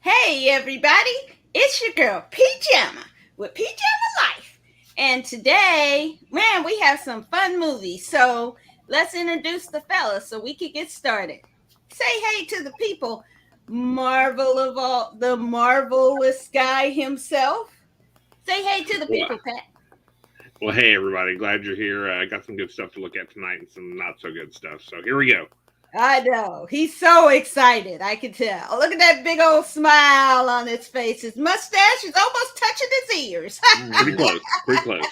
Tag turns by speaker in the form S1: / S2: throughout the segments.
S1: Hey everybody, it's your girl PJamma with PJamma Life. And today, man, we have some fun movies. So let's introduce the fellas so we can get started. Say hey to the people. Marvel of all the marvelous guy himself. Say hey to the
S2: Well,
S1: people, Pat.
S2: well, hey everybody, glad you're here. I got some good stuff to look at tonight and some not so good stuff. So here we go.
S1: I know. He's so excited. I can tell. Look at that big old smile on his face. His mustache is almost touching his ears.
S2: Pretty close, pretty close.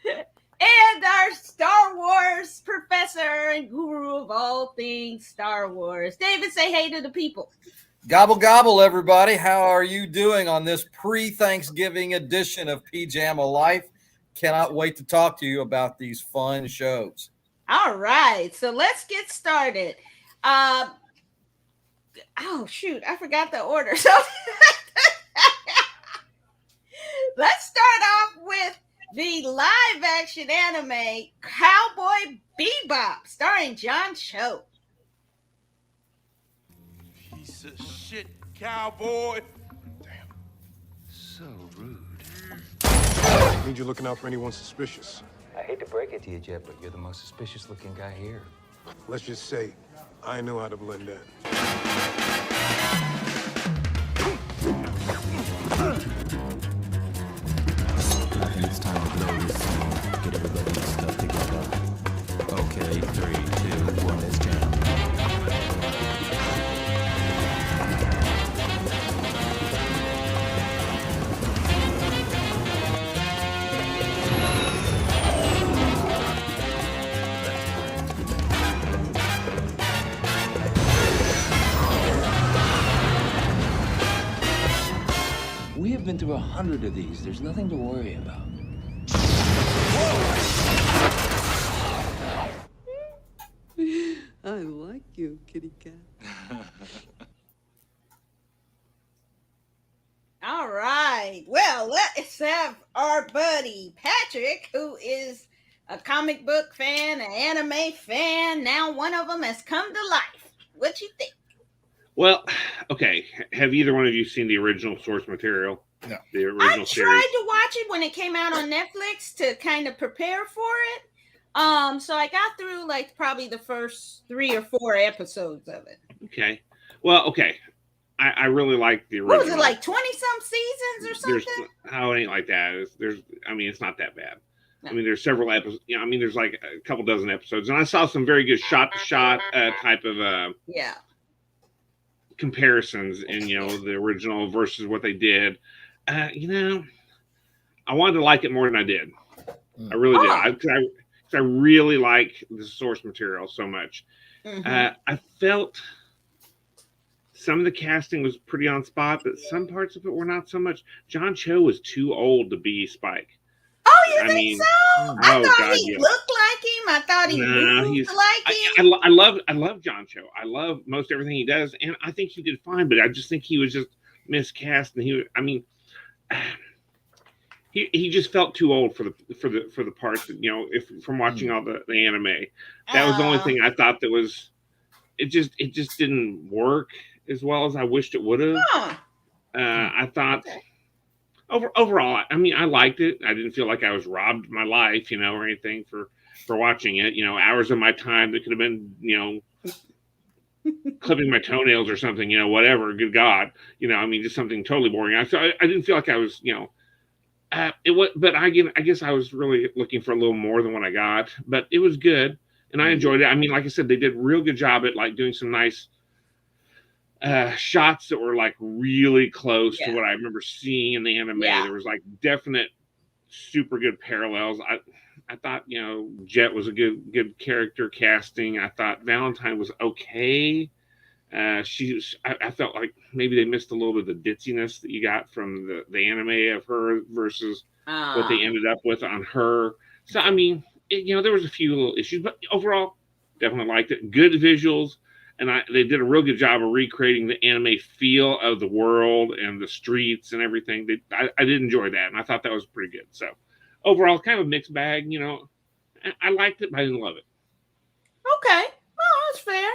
S1: And our Star Wars professor and guru of all things Star Wars. David, say hey to the people.
S3: Gobble gobble, everybody. How are you doing on this pre-Thanksgiving edition of PJamma Life? Cannot wait to talk to you about these fun shows.
S1: All right, so let's get started. Oh shoot, I forgot the order. So let's start off with the live action anime Cowboy Bebop, starring John Cho.
S4: Piece of shit, cowboy.
S5: Damn. So rude. Need you looking out for anyone suspicious.
S6: I hate to break it to you, Jet, but you're the most suspicious looking guy here.
S5: Let's just say, I know how to blend in.
S7: It's time to blow this song. Get everybody's stuff together. Okay, 3, 2, 1, let's jam. We have been through 100 of these. There's nothing to worry about.
S8: I like you, kitty cat.
S1: All right. Well, let's have our buddy Patrick, who is a comic book fan, an anime fan. Now one of them has come to life. What you think?
S2: Well, okay. Have either one of you seen the original source material?
S3: No.
S2: The
S1: I
S2: original
S1: tried
S2: series.
S1: to watch it when it came out on Netflix to kind of prepare for it. So I got through like probably the first 3 or 4 episodes of it.
S2: Okay. Well, okay. I really like the
S1: What
S2: original.
S1: was it, like 20 some seasons or something?
S2: How it ain't like that. It's not that bad.
S1: No.
S2: I mean, there's several episodes. There's like a couple dozen episodes, and I saw some very good shot-to-shot type of
S1: Yeah.
S2: comparisons in the original versus what they did. I wanted to like it more than I did. I really did. I really like the source material so much.
S1: Mhm.
S2: I felt some of the casting was pretty on spot, but some parts of it were not so much. John Cho was too old to be Spike.
S1: Oh, you
S2: I
S1: think
S2: mean,
S1: so? I
S2: oh,
S1: thought
S2: God,
S1: he
S2: yeah.
S1: looked like him. I thought he
S2: Nah,
S1: moved like him.
S2: I love John Cho. I love most everything he does, and I think he did fine. But I just think he was just miscast, and he just felt too old for the parts that, if from watching all the anime. That was the only thing I thought that was it just didn't work as well as I wished it would have.
S1: Huh.
S2: I thought
S1: Okay.
S2: overall, I liked it. I didn't feel like I was robbed of my life, or anything for watching it. Hours of my time that could have been, clipping my toenails or something, whatever. Good God, just something totally boring. I didn't feel like I was, it was, but I guess I was really looking for a little more than what I got. But it was good, and I enjoyed it. Like I said, they did a real good job at like doing some nice shots that were like really close to what I remember seeing in the anime.
S1: Yeah.
S2: There was like definite super good parallels. I thought, Jet was a good character casting. I thought Valentine was okay. I felt like maybe they missed a little bit of the ditziness that you got from the anime of her versus what they ended up with on her. So there was a few little issues, but overall, definitely liked it. Good visuals, and they did a real good job of recreating the anime feel of the world and the streets and everything. I did enjoy that, and I thought that was pretty good. So overall, kind of a mixed bag. I liked it, but I didn't love it.
S1: Okay. Well, that's fair.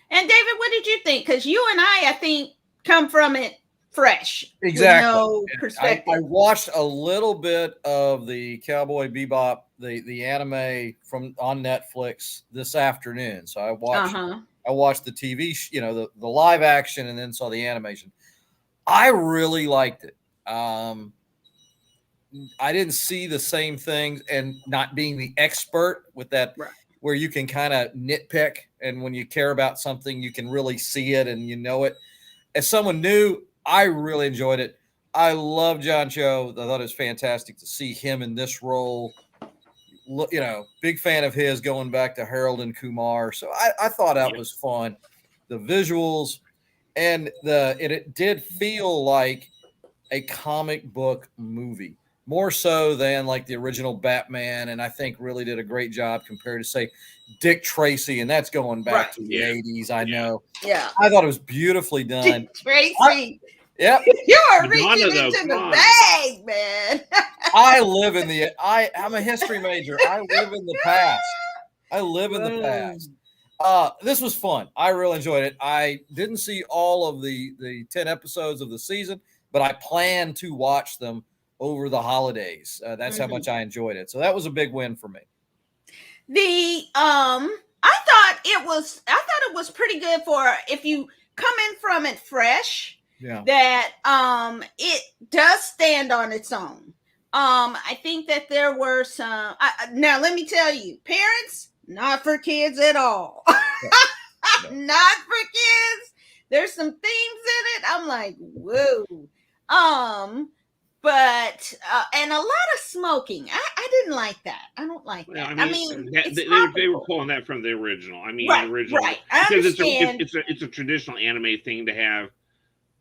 S1: And David, what did you think? Because you and I think, come from it fresh,
S3: Exactly.
S1: with no perspective.
S3: I watched a little bit of the Cowboy Bebop, the anime on Netflix this afternoon. So I watched the TV, the live action, and then saw the animation. I really liked it. I didn't see the same things, and not being the expert with that,
S1: Right.
S3: where you can kind of nitpick, and when you care about something, you can really see it and you know it. As someone new, I really enjoyed it. I love John Cho. I thought it was fantastic to see him in this role. Big fan of his, going back to Harold and Kumar. So I thought that was fun. The visuals and it did feel like a comic book movie, more so than like the original Batman. And I think really did a great job compared to, say, Dick Tracy. And that's going back to the 80s. I know.
S1: Yeah.
S3: I thought it was beautifully done.
S1: Dick Tracy.
S3: Yep.
S1: You are
S2: Madonna,
S1: reaching
S2: though,
S1: into
S2: come
S1: the
S2: on.
S1: bag, man.
S3: I'm a history major. I live in the past. I live in the past. This was fun. I really enjoyed it. I didn't see all of the 10 episodes of the season, but I plan to watch them over the holidays. That's how much I enjoyed it. So that was a big win for me.
S1: I thought it was pretty good for if you come in from it fresh.
S3: Yeah.
S1: That it does stand on its own. I think that there were some. Now let me tell you, parents, not for kids at all. No. Not for kids. There's some themes in it. I'm like, whoa. But and a lot of smoking. I didn't like that. I don't like that.
S2: Well, I mean, they were pulling that from the original. I mean,
S1: right,
S2: the original,
S1: right. I
S2: because
S1: understand.
S2: it's a traditional anime thing to have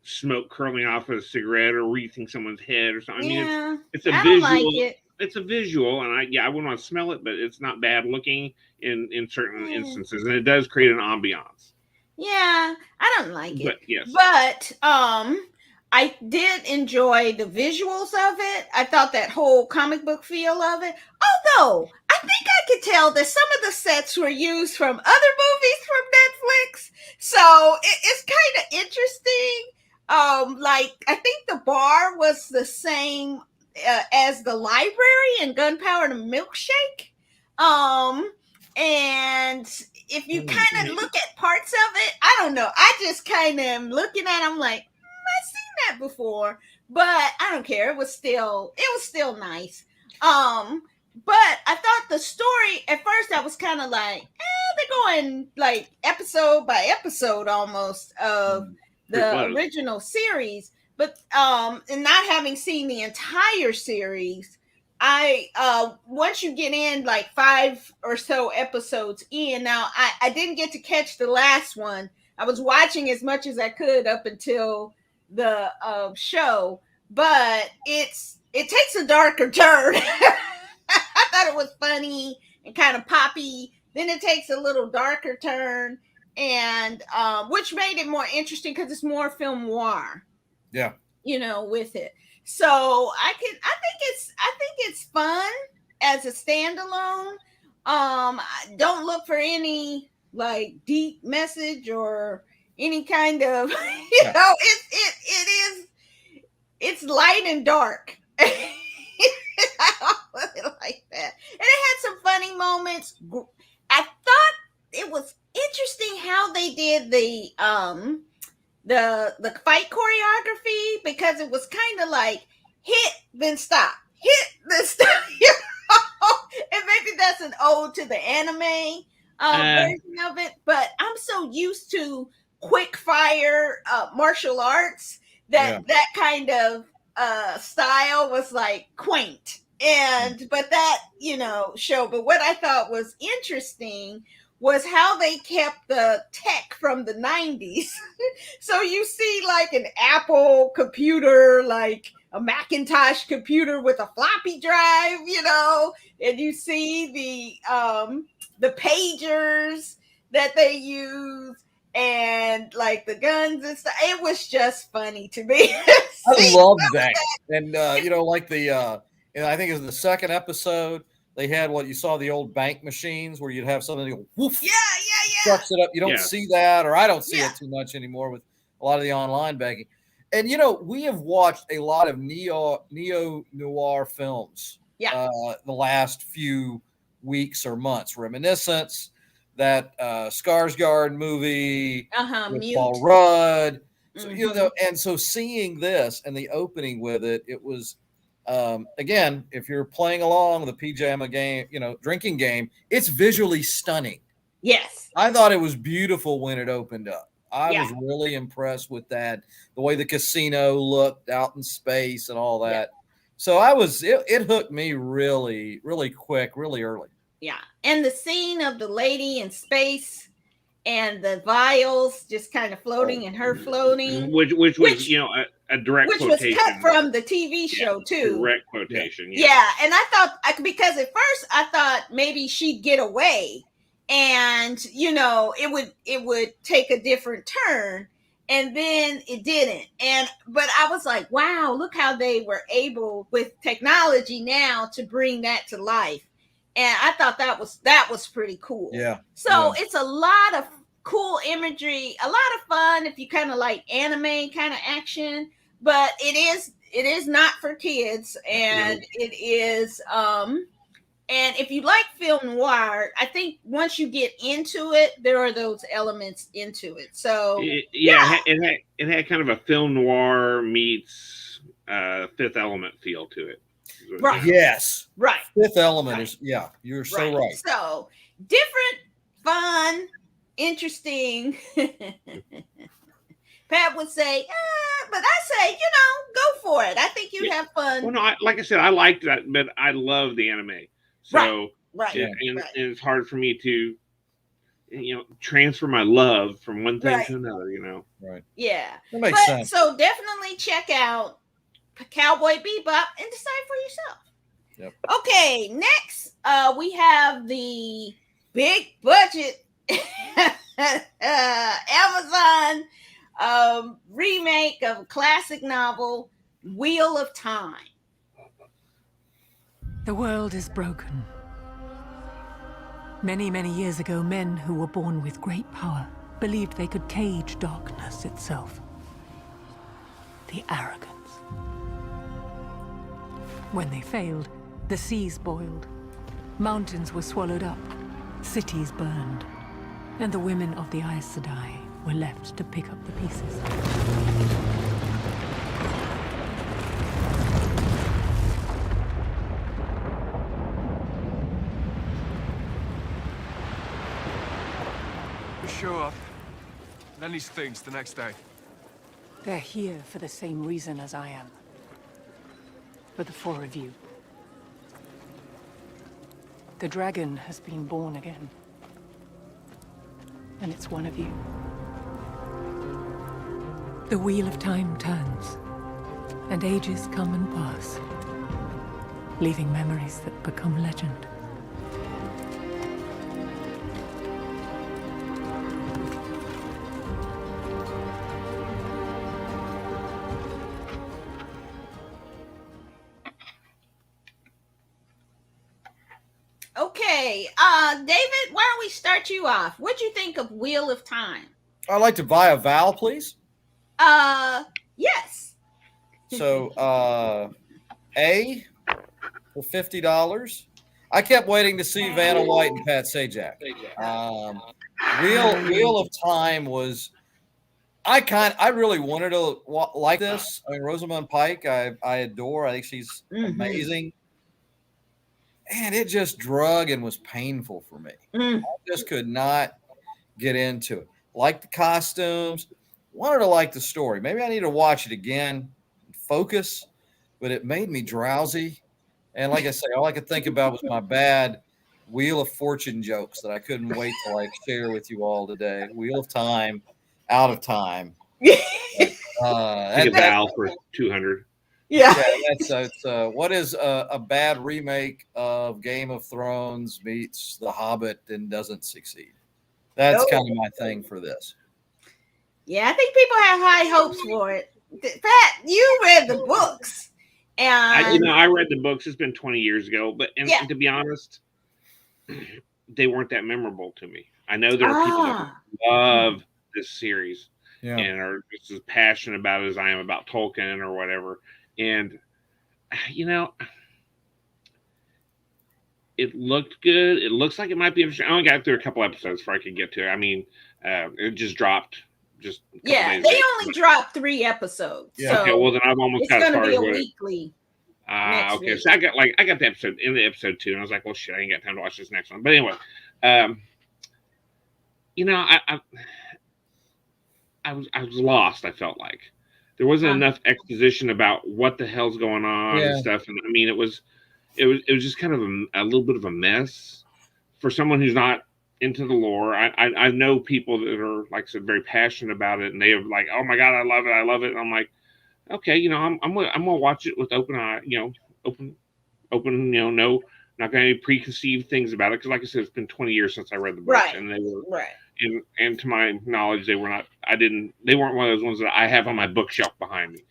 S2: smoke curling off of a cigarette or wreathing someone's head or something. I mean, it's a visual.
S1: Like it.
S2: It's a visual, and I wouldn't want to smell it, but it's not bad looking in certain instances, and it does create an ambiance.
S1: Yeah, I don't like it.
S2: But yes.
S1: But I did enjoy the visuals of it. I thought that whole comic book feel of it. Although I think I could tell that some of the sets were used from other movies from Netflix. So it's kind of interesting. Like I think the bar was the same as the library in Gunpowder and Milkshake. And if you kind of look at parts of it, I don't know. I just kind of am looking at it, I'm like, I've seen that before, but I don't care. It was still nice. But I thought the story at first I was kind of like, they're going like episode by episode almost of the original series. But and not having seen the entire series, I once you get in like 5 or so episodes in, now I didn't get to catch the last one. I was watching as much as I could up until the show, but it takes a darker turn. I thought it was funny and kind of poppy. Then it takes a little darker turn, and which made it more interesting because it's more film noir.
S3: Yeah,
S1: with it. So I think it's fun as a standalone. Don't look for any like deep message or any kind of it's light and dark. I really like that. And it had some funny moments. I thought it was interesting how they did the fight choreography, because it was kind of like hit then stop, hit then stop. And maybe that's an ode to the anime version of it, but I'm so used to quick fire martial arts that kind of style was like quaint, but that show. But what I thought was interesting was how they kept the tech from the 90s. So you see like an Apple computer, like a Macintosh computer with a floppy drive, and you see the pagers that they use and like the guns and stuff. It was just funny to me.
S3: I love that. And like I think it was the second episode, they had what you saw, the old bank machines where you'd have something go woof.
S1: Yeah.
S3: Sucks it up. You don't see that, or I don't see it too much anymore with a lot of the online banking. And we have watched a lot of neo noir films.
S1: Yeah.
S3: The last few weeks or months. Reminiscence, that Skarsgård movie with
S1: Mute.
S3: Paul Rudd. So
S1: Mhm.
S3: and so seeing this and the opening with it, it was again, if you're playing along the PJamma game, drinking game, it's visually stunning.
S1: Yes.
S3: I thought it was beautiful when it opened up. I
S1: Yeah.
S3: was really impressed with that, the way the casino looked out in space and all
S1: Yeah.
S3: that. So it hooked me really, really quick, really early.
S1: Yeah. And the scene of the lady in space and the vials just kind of floating and her floating,
S2: which was a direct
S1: which was
S2: quotation.
S1: cut from the TV show too.
S2: Direct quotation.
S1: Yeah. And I thought, because at first I thought maybe she'd get away, and it would take a different turn, and then it didn't. But I was like, wow, look how they were able with technology now to bring that to life. And I thought that was pretty cool.
S3: Yeah.
S1: So it's a lot of cool imagery, a lot of fun if you kind of like anime kind of action, but it is not for kids, and it is and if you like film noir, I think once you get into it, there are those elements into it. So
S2: it had kind of a film noir meets Fifth Element feel to it.
S1: Right.
S3: Yes.
S1: Right.
S3: Fifth Element is, you're so right.
S1: So different, fun, interesting. Pat would say, but I say, go for it. I think you'd have fun.
S2: Well, no, like I said, I liked that, but I love the anime. So,
S1: right.
S2: And it's hard for me to, transfer my love from one thing to another,
S3: Right.
S1: Yeah.
S3: That makes sense.
S1: So definitely check out Cowboy Bebop and decide for yourself.
S3: Yep.
S1: Okay, next we have the big budget Amazon remake of a classic novel, Wheel of Time.
S9: The world is broken. Many, many years ago, men who were born with great power believed they could cage darkness itself. The arrogance. When they failed, the seas boiled, mountains were swallowed up, cities burned, and the women of the Aes Sedai were left to pick up the pieces.
S5: We show up, then these things the next day.
S9: They're here for the same reason as I am. For the four of you. The dragon has been born again. And it's one of you. The wheel of time turns, and ages come and pass, leaving memories that become legend.
S1: Okay, David, why don't we start you off? What'd you think of Wheel of Time?
S3: I'd like to buy a vowel, please.
S1: Yes.
S3: So, A for $50. I kept waiting to see Vanna White and Pat Sajak. Wheel of Time was. I really wanted to like this. I mean, Rosamund Pike, I adore. I think she's amazing. And it just drug and was painful for me. I just could not get into it. Like the costumes, wanted to like the story. Maybe I need to watch it again, focus, but it made me drowsy. And like I say, all I could think about was my bad Wheel of Fortune jokes that I couldn't wait to share with you all today. Wheel of Time, Out of Time.
S2: Take a vowel for 200.
S1: Yeah.
S3: That's what is a bad remake of Game of Thrones meets The Hobbit and doesn't succeed? That's kind of my thing for this.
S1: Yeah, I think people have high hopes for it. Pat, you read the books, and
S2: I read the books. It's been 20 years ago, and to be honest, they weren't that memorable to me. I know there are people that love this series, and are just as passionate about it as I am about Tolkien or whatever. And it looked good. It looks like it might be interesting. I only got through a couple episodes before I could get to it. I mean, it just dropped. Just a couple days
S1: they
S2: ago.
S1: only dropped 3 episodes.
S3: Yeah.
S1: So
S2: okay, well then I've almost
S1: it's
S2: got as
S1: going to
S2: far
S1: be
S2: as
S1: a
S2: what.
S1: weekly.
S2: Okay,
S1: week.
S2: so I got the episode in the episode 2, and I was like, well, shit, I ain't got time to watch this next one. But anyway, I was lost. I felt like there wasn't enough exposition about what the hell's going on and stuff. And I mean, it was just kind of a little bit of a mess for someone who's not into the lore. I know people that are, like I said, very passionate about it, and they are like, oh my god, I love it. And I'm like, okay, I'm gonna watch it with open eye, open, no, not gonna any preconceived things about it, because like I said, it's been 20 years since I read the books,
S1: Right.
S2: and they were
S1: Right.
S2: and to my knowledge, they weren't one of those ones that I have on my bookshelf behind me.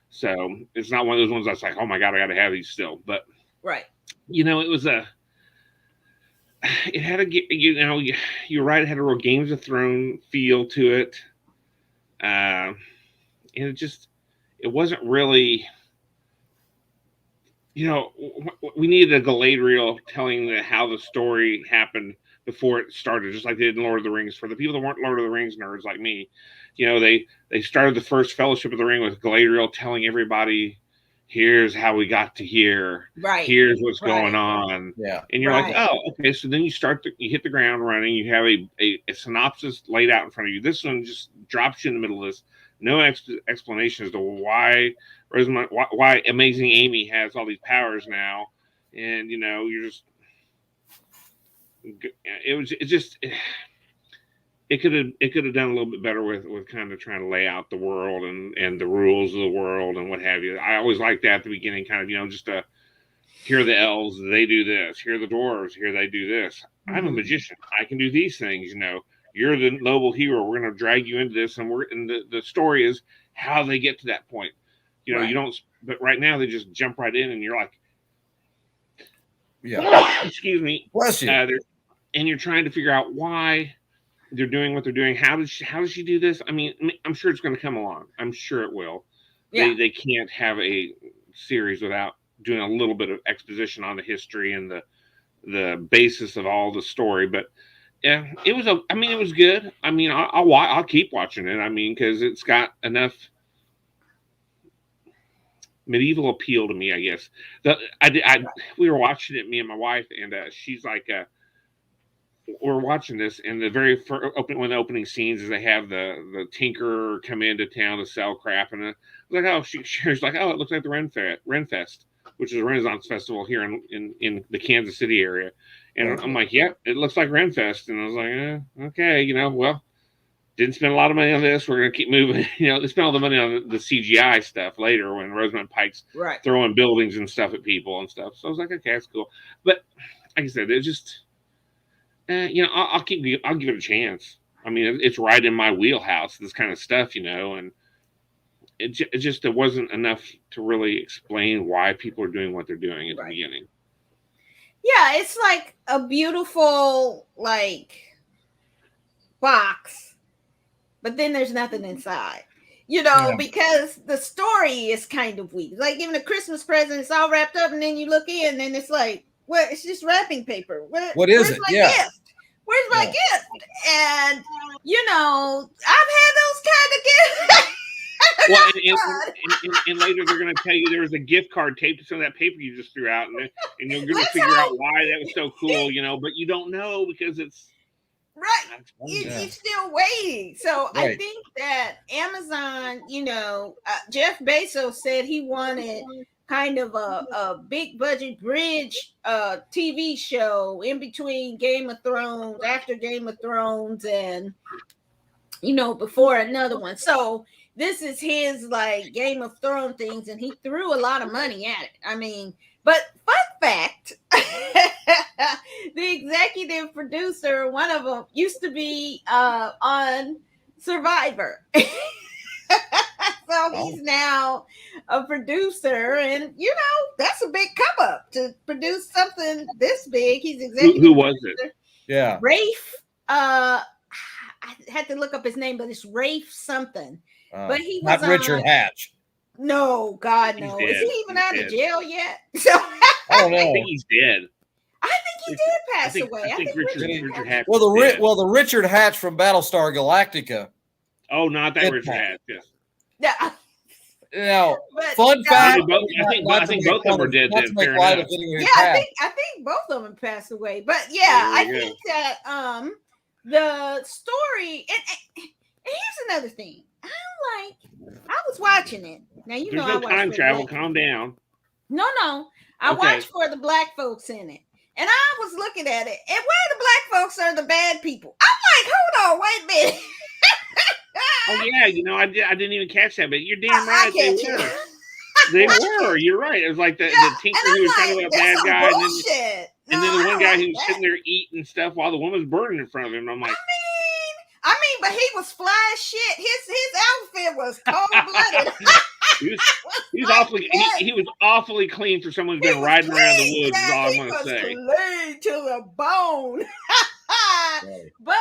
S2: So it's not one of those ones that's like, oh my god, I gotta have these still. But
S1: Right.
S2: it had you're right, it had a real Games of Thrones feel to it. And it wasn't really, we needed a Galadriel telling how the story happened before it started, just like they did in Lord of the Rings. For the people that weren't Lord of the Rings nerds like me, they started the first Fellowship of the Ring with Galadriel telling everybody, here's how we got to here.
S1: Right.
S2: Here's what's going on.
S3: Yeah.
S2: And you're like, oh, okay. So then you hit the ground running. You have a synopsis laid out in front of you. This one just drops you in the middle of this. No explanation as to why why Amazing Amy has all these powers now. And, you're just, it could have done a little bit better with kind of trying to lay out the world and the rules of the world and what have you. I always liked that at the beginning, kind of, just here are the elves, they do this. Here are the dwarves, here they do this. Mm-hmm. I'm a magician. I can do these things, You're the noble hero. We're going to drag you into this, and the story is how they get to that point.
S1: Right.
S2: You don't. But right now they just jump right in, and you're like,
S3: yeah.
S2: Excuse me.
S3: Bless you.
S2: And you're trying to figure out why they're doing what they're doing. How does she do this? I mean, I'm sure it's going to come along. I'm sure it will. Yeah. They can't have a series without doing a little bit of exposition on the history and the basis of all the story. But yeah, it was good. I mean, I'll keep watching it. I mean, because it's got enough medieval appeal to me, I guess. We were watching it, me and my wife, and she's like, we're watching this, and the very one of the opening scenes is they have the tinkerer come into town to sell crap, and I was like, oh, she's like, oh, it looks like the Renfest, which is a Renaissance festival here in the Kansas City area. And I'm like, yeah, it looks like Renfest. And I was like, okay, well, didn't spend a lot of money on this. We're going to keep moving. They spent all the money on the CGI stuff later when Rosamund Pike's throwing buildings and stuff at people and stuff. So I was like, okay, that's cool. But like I said, it's just, I'll give it a chance. I mean, it's right in my wheelhouse, this kind of stuff, and it wasn't enough to really explain why people are doing what they're doing at the beginning.
S1: Yeah, it's like a beautiful, box, but then there's nothing inside, because the story is kind of weak. Like even a Christmas present, it's all wrapped up, and then you look in, and it's like, well, it's just wrapping paper.
S3: What is it? Yeah.
S1: Gift? Where's my gift? And, I've had those kind of gifts.
S2: Well, and later they're going to tell you there was a gift card taped to some of that paper you just threw out, and you're going to figure out why that was so cool, but you don't know because it's
S1: right. You're still waiting. So I think that Amazon, Jeff Bezos said he wanted kind of a big budget bridge TV show in between Game of Thrones, after Game of Thrones, and before another one. So this is his Game of Thrones things, and he threw a lot of money at it. I mean, but fun fact, the executive producer, one of them, used to be on Survivor. So he's now a producer, and that's a big come up to produce something this big. He's executive.
S2: Who was
S1: producer.
S2: it?
S3: Yeah,
S1: Rafe. I I had to look up his name, but it's Rafe something. But he
S3: not
S1: was
S3: Richard
S1: on.
S3: Hatch.
S1: No, God,
S2: He's
S1: no.
S2: dead.
S1: Is he even
S2: He's
S1: out of
S2: dead.
S1: jail yet? So
S3: I don't
S2: I
S3: know.
S2: think he's dead.
S1: I think he did pass away.
S2: I think Richard Hatch.
S3: Well,
S2: is dead.
S3: the Richard Hatch from Battlestar Galactica.
S2: Oh, not that
S3: Dead
S2: Richard
S3: Hatch.
S2: Hatch. Yes.
S1: Yeah.
S3: Now,
S1: But,
S3: fun fact.
S2: I think both of them are dead.
S3: Not to make
S2: Fair
S3: light
S2: enough.
S3: of anyone who
S1: Yeah,
S3: passed.
S1: I think both of them passed away. But yeah,
S2: There
S1: I
S2: you
S1: think that the story and here's another thing. I'm like, I was watching it. Now you
S2: There's
S1: know
S2: no
S1: I watch
S2: time
S1: for
S2: travel.
S1: black-
S2: Calm down.
S1: No, I
S2: Okay.
S1: watched for the black folks in it. And I was looking at it, and where the black folks are the bad people. I'm like, hold on, wait a minute.
S2: Oh yeah, I didn't even catch that, but you're damn
S1: I
S2: right. They
S1: catch it.
S2: were. They were. You're right. It was like the tinker
S1: And
S2: who was
S1: I'm
S2: kind of a
S1: like,
S2: bad
S1: that's some
S2: guy,
S1: bullshit.
S2: and then
S1: No,
S2: the
S1: I
S2: one
S1: don't
S2: guy
S1: like
S2: who was
S1: that.
S2: sitting there eating stuff while the woman's burning in front of him. And I'm like,
S1: I mean, but he was fly as shit. His outfit was cold blooded.
S2: he was awfully clean for someone who's been riding around the woods. Is all I'm
S1: he
S2: gonna
S1: was
S2: say.
S1: clean to the bone. But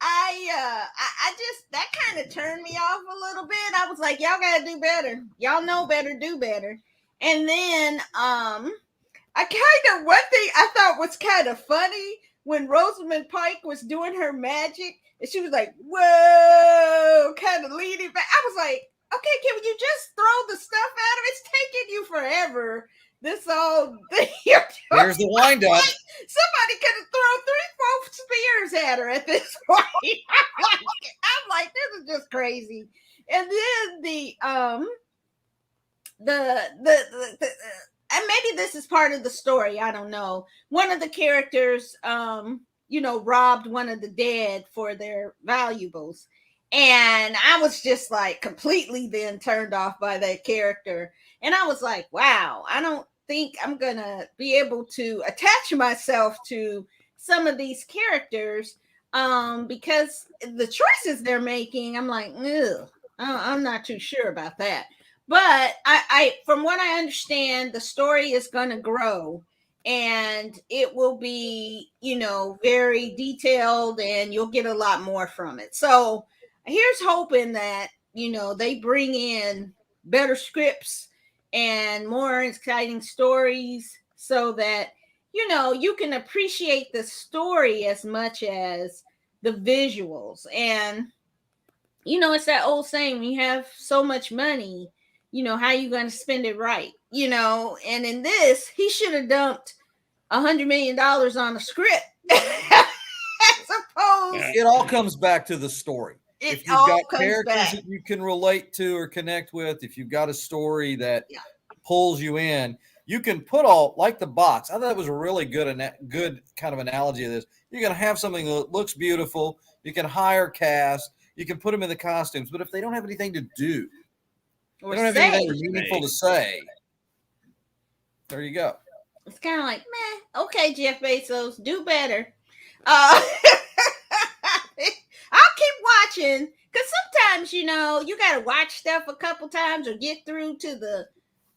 S1: I just that kind of turned me off a little bit. I was like, y'all gotta do better. Y'all know better, do better. And then I kind of one thing I thought was kind of funny when Rosamund Pike was doing her magic and she was like, whoa, kind of leaning back. I was like, okay, can you just throw the stuff at her? It's taking you forever. This all
S3: Here's the wind up.
S1: Somebody could have thrown 3-4 spears at her at this point. I'm like, this is just crazy. And then and maybe this is part of the story. I don't know. One of the characters, robbed one of the dead for their valuables. And I was just like completely then turned off by that character. And I was like, wow, I don't think I'm going to be able to attach myself to some of these characters because the choices they're making, I'm like, ugh, I'm not too sure about that. But I from what I understand, the story is going to grow and it will be, very detailed and you'll get a lot more from it. So here's hoping that, they bring in better scripts and more exciting stories so that, you can appreciate the story as much as the visuals. And, it's that old saying, when you have so much money, how you going to spend it right, and in this, he should have dumped $100 million on a script. I suppose.
S3: It all comes back to the story. If you've got characters that you can relate to or connect with, if you've got a story that pulls you in, you can put like the box. I thought that was a really good kind of analogy of this. You're going to have something that looks beautiful. You can hire cast. You can put them in the costumes. But if they don't have anything to do, they don't have anything meaningful to say, there you go.
S1: It's kind of like, meh, okay, Jeff Bezos, do better. I'll keep watching because sometimes, you got to watch stuff a couple times or get through to the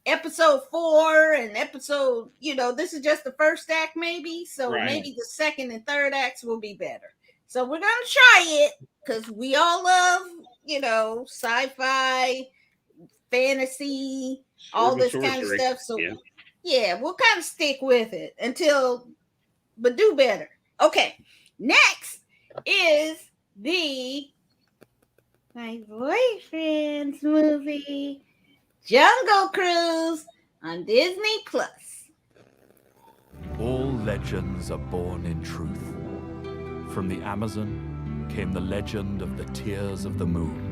S1: episode 4 and episode, this is just the first act maybe. So maybe the second and third acts will be better. So we're going to try it because we all love, sci-fi, fantasy, all this kind of stuff. So yeah, we'll kind of stick with it but do better. Okay, next is my boyfriend's movie, Jungle Cruise on Disney Plus.
S10: All legends are born in truth. From the Amazon came the legend of the Tears of the Moon.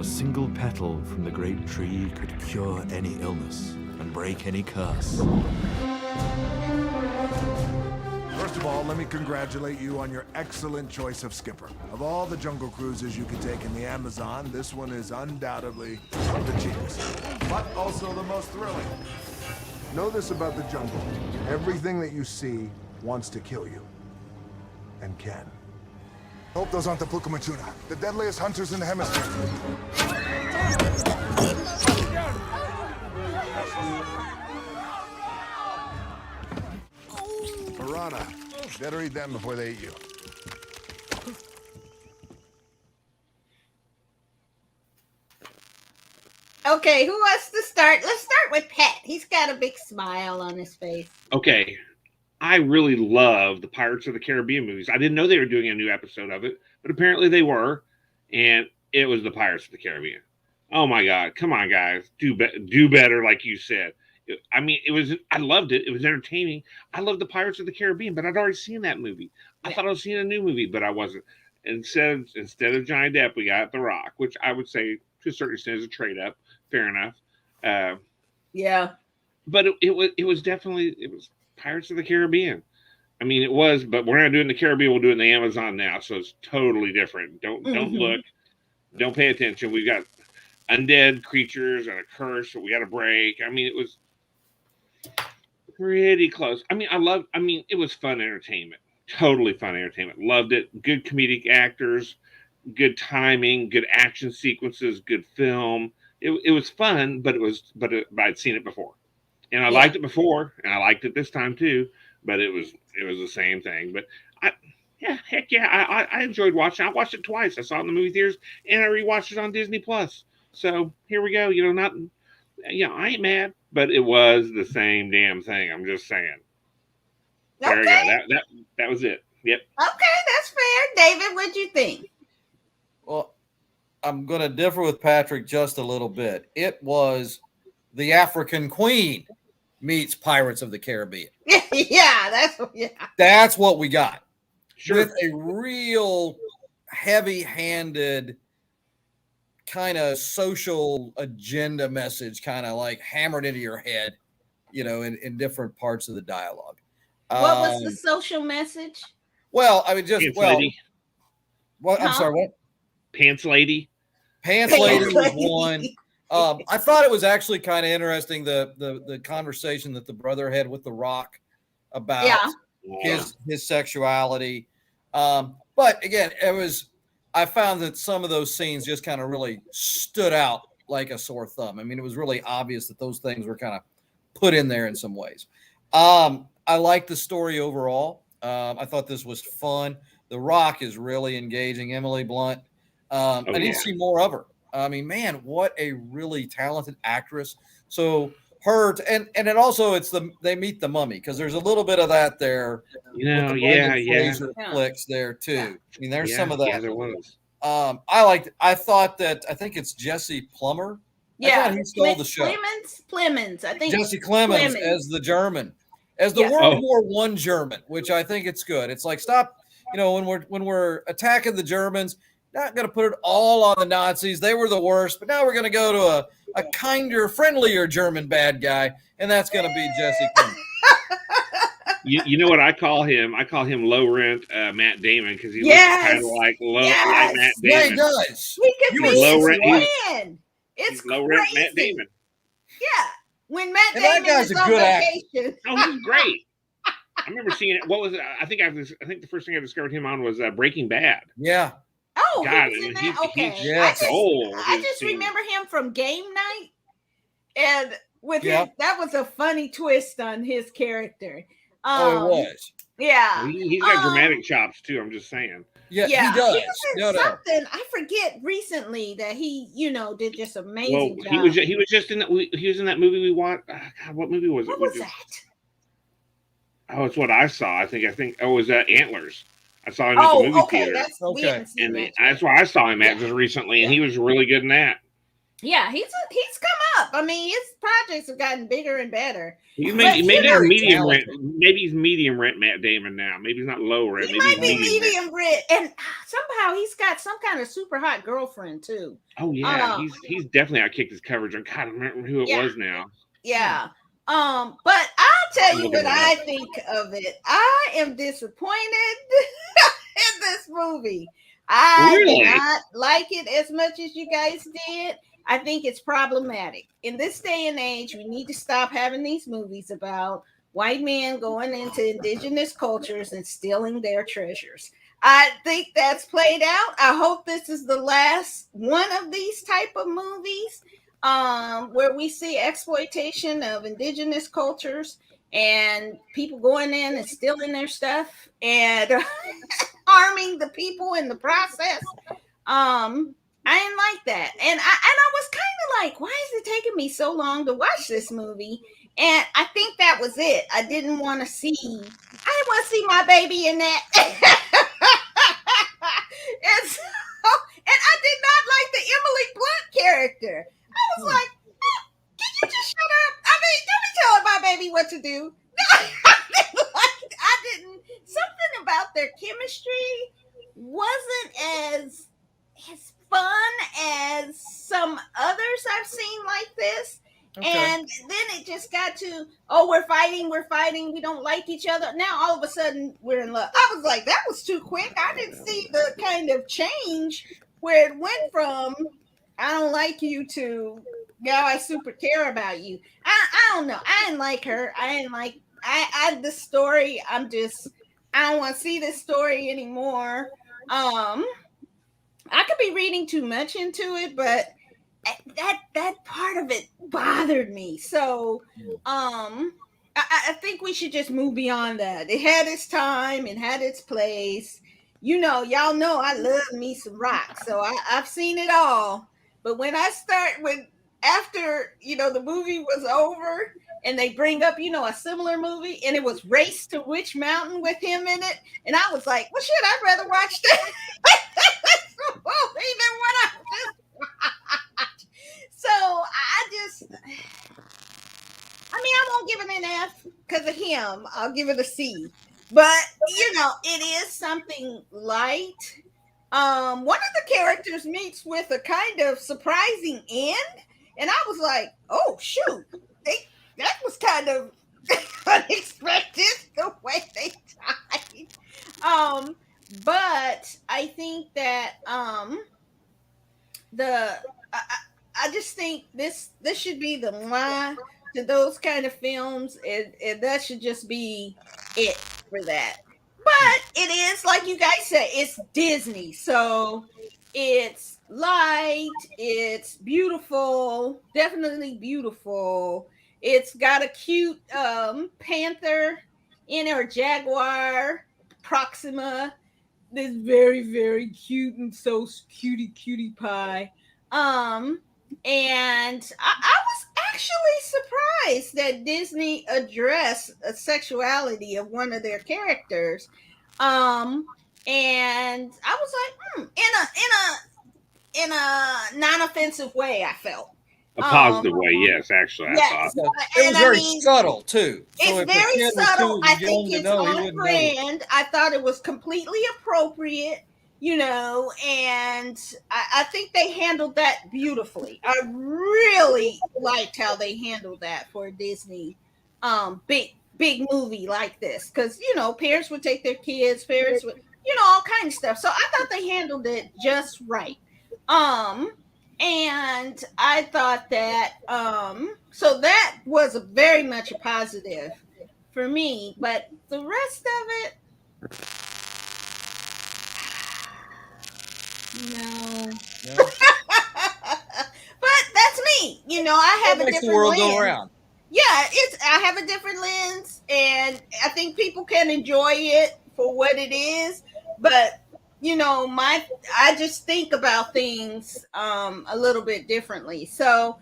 S10: A single petal from the great tree could cure any illness and break any curse.
S11: First of all, let me congratulate you on your excellent choice of skipper. Of all the jungle cruises you could take in the Amazon, this one is undoubtedly the cheapest, but also the most thrilling. Know this about the jungle. Everything that you see wants to kill you. And can.
S12: Hope those aren't the Pukamachuna, the deadliest hunters in the hemisphere.
S11: Piranha. Better eat them before they eat you.
S1: Okay, who wants to start? Let's start with Pat. He's got a big smile on his face.
S2: Okay, I really love the Pirates of the Caribbean movies. I didn't know they were doing a new episode of it, but apparently they were, and it was the Pirates of the Caribbean. Oh my God! Come on, guys, do better, like you said. I mean, it was. I loved it. It was entertaining. I loved the Pirates of the Caribbean, but I'd already seen that movie. I thought I was seeing a new movie, but I wasn't. Instead of Johnny Depp, we got The Rock, which I would say to a certain extent is a trade up. Fair enough. Uh,
S1: Yeah.
S2: but it was definitely it was Pirates of the Caribbean. I mean, it was, but we're not doing the Caribbean. We'll do it in the Amazon now, so it's totally different. Don't look, don't pay attention. We've got undead creatures and a curse that we got to break. I mean, it was pretty close. I mean, it was fun entertainment. Totally fun entertainment. Loved it. Good comedic actors, good timing, good action sequences, good film. It was fun, but I'd seen it before, and I liked it before, and I liked it this time too. But it was the same thing. But heck yeah, I enjoyed watching. I watched it twice. I saw it in the movie theaters, and I rewatched it on Disney Plus. So here we go. I ain't mad, but it was the same damn thing. I'm just saying. There we go. That was it. Yep.
S1: Okay, that's fair. David, what'd you think?
S3: Well, I'm going to differ with Patrick just a little bit. It was the African Queen meets Pirates of the Caribbean. That's what we got. Sure. With a real heavy-handed kind of social agenda message kind of like hammered into your head, in different parts of the dialogue.
S1: What was the social message?
S3: Well, I mean,
S2: lady.
S3: What? I'm sorry, what?
S2: Pants lady.
S3: Pants lady was one. I thought it was actually kind of interesting the conversation that the brother had with The Rock about his sexuality. But again, I found that some of those scenes just kind of really stood out like a sore thumb. I mean, it was really obvious that those things were kind of put in there in some ways. I liked the story overall. I thought this was fun. The Rock is really engaging. Emily Blunt. I need to see more of her. I mean, man, what a really talented actress. So her and it also they meet the mummy because there's a little bit of that there. Fraser flicks there too. Yeah. I mean, there's some of that.
S2: Yeah, there was.
S3: I think it's Jesse Plummer.
S1: Yeah,
S3: I thought he stole the show.
S1: Clemens. I think
S3: Jesse Clemens as the German, as the World War I German, which I think it's good. It's like stop. When we're attacking the Germans. Not going to put it all on the Nazis. They were the worst. But now we're going to go to a kinder, friendlier German bad guy, and that's going to be Jesse Clemens.
S2: You know what I call him? I call him low rent Matt Damon because he looks kind of like like Matt Damon.
S3: Yeah, he does.
S1: He could be
S2: low rent.
S1: It's
S2: low rent Matt Damon.
S1: Yeah, when Matt Damon is on vacation.
S2: Oh, he's great. I remember seeing it. What was it? I think the first thing I discovered him on was Breaking Bad.
S3: Yeah.
S1: Oh,
S2: God,
S1: he was in that? Okay.
S2: I
S1: just remember him from Game Night, and with his, that was a funny twist on his character.
S3: It was.
S1: Yeah,
S2: he's got dramatic chops too. I'm just saying.
S3: Yeah, he does.
S1: Something I forget recently that he, did just amazing.
S2: Well,
S1: job.
S2: he was just in that. He was in that movie we watched. God, what movie was it?
S1: What was that?
S2: Oh, it's what I saw. I think. Oh, it was Antlers. I saw him at the movie theater. That's why I saw him at just recently, and he was really good in that.
S1: Yeah, he's come up. I mean, his projects have gotten bigger and better.
S2: Maybe he's medium rent. Maybe he's medium rent Matt Damon now. Maybe he's not low rent.
S1: He might be medium rent, and somehow he's got some kind of super hot girlfriend too.
S2: Oh yeah, he's definitely outkicked his coverage. I can't remember who it was now.
S1: Yeah. But I'll tell you what I think of it. I am disappointed in this movie. I did not like it as much as you guys did. I think it's problematic. In this day and age, we need to stop having these movies about white men going into indigenous cultures and stealing their treasures. I think that's played out. I hope this is the last one of these type of movies. Where we see exploitation of indigenous cultures and people going in and stealing their stuff and harming the people in the process. I didn't like that. And I was kind of like, why is it taking me so long to watch this movie? And I think that was it. I didn't want to see my baby in that. and so, and I did not like the Emily Blunt character. I was like, can you just shut up? I mean, don't be telling my baby what to do. I didn't. Something about their chemistry wasn't as fun as some others I've seen like this.
S3: Okay.
S1: And then it just got to, we're fighting, we don't like each other. Now all of a sudden we're in love. I was like, that was too quick. I didn't see the kind of change where it went from I don't like you to now I super care about you. I don't know. I didn't like her. I didn't like the story. I don't want to see this story anymore. I could be reading too much into it, but that part of it bothered me. So I think we should just move beyond that. It had its time, it had its place. Y'all know I love me some rock, so I've seen it all. But when after the movie was over and they bring up a similar movie and it was Race to Witch Mountain with him in it, and I was like, well, shit, I'd rather watch that movie than what I just watched. So I won't give it an F because of him. I'll give it a C. But it is something light. One of the characters meets with a kind of surprising end, and I was like, "Oh shoot, that was kind of unexpected the way they died." But I think that I just think this should be the line to those kind of films, and that should just be it for that. But it is like you guys said, it's Disney, so it's light, it's beautiful, definitely beautiful. It's got a cute panther in her jaguar, Proxima. This very, very cute and so cutie pie. And I was actually surprised that Disney addressed a sexuality of one of their characters. And I was like, in a non-offensive way, I felt.
S2: A positive way, yes, actually.
S1: Yes.
S2: I thought.
S3: It was very subtle, too. So
S1: It's very subtle. I think it's on brand. I thought it was completely appropriate, and I think they handled that beautifully. I really liked how they handled that for a Disney big movie like this. Because, parents would take their kids, parents would, all kinds of stuff. So I thought they handled it just right. And I thought that so that was very much a positive for me, but the rest of it, no. But that's me. I have a different lens. Go around. Yeah, I have a different lens, and I think people can enjoy it for what it is, but I just think about things a little bit differently. So,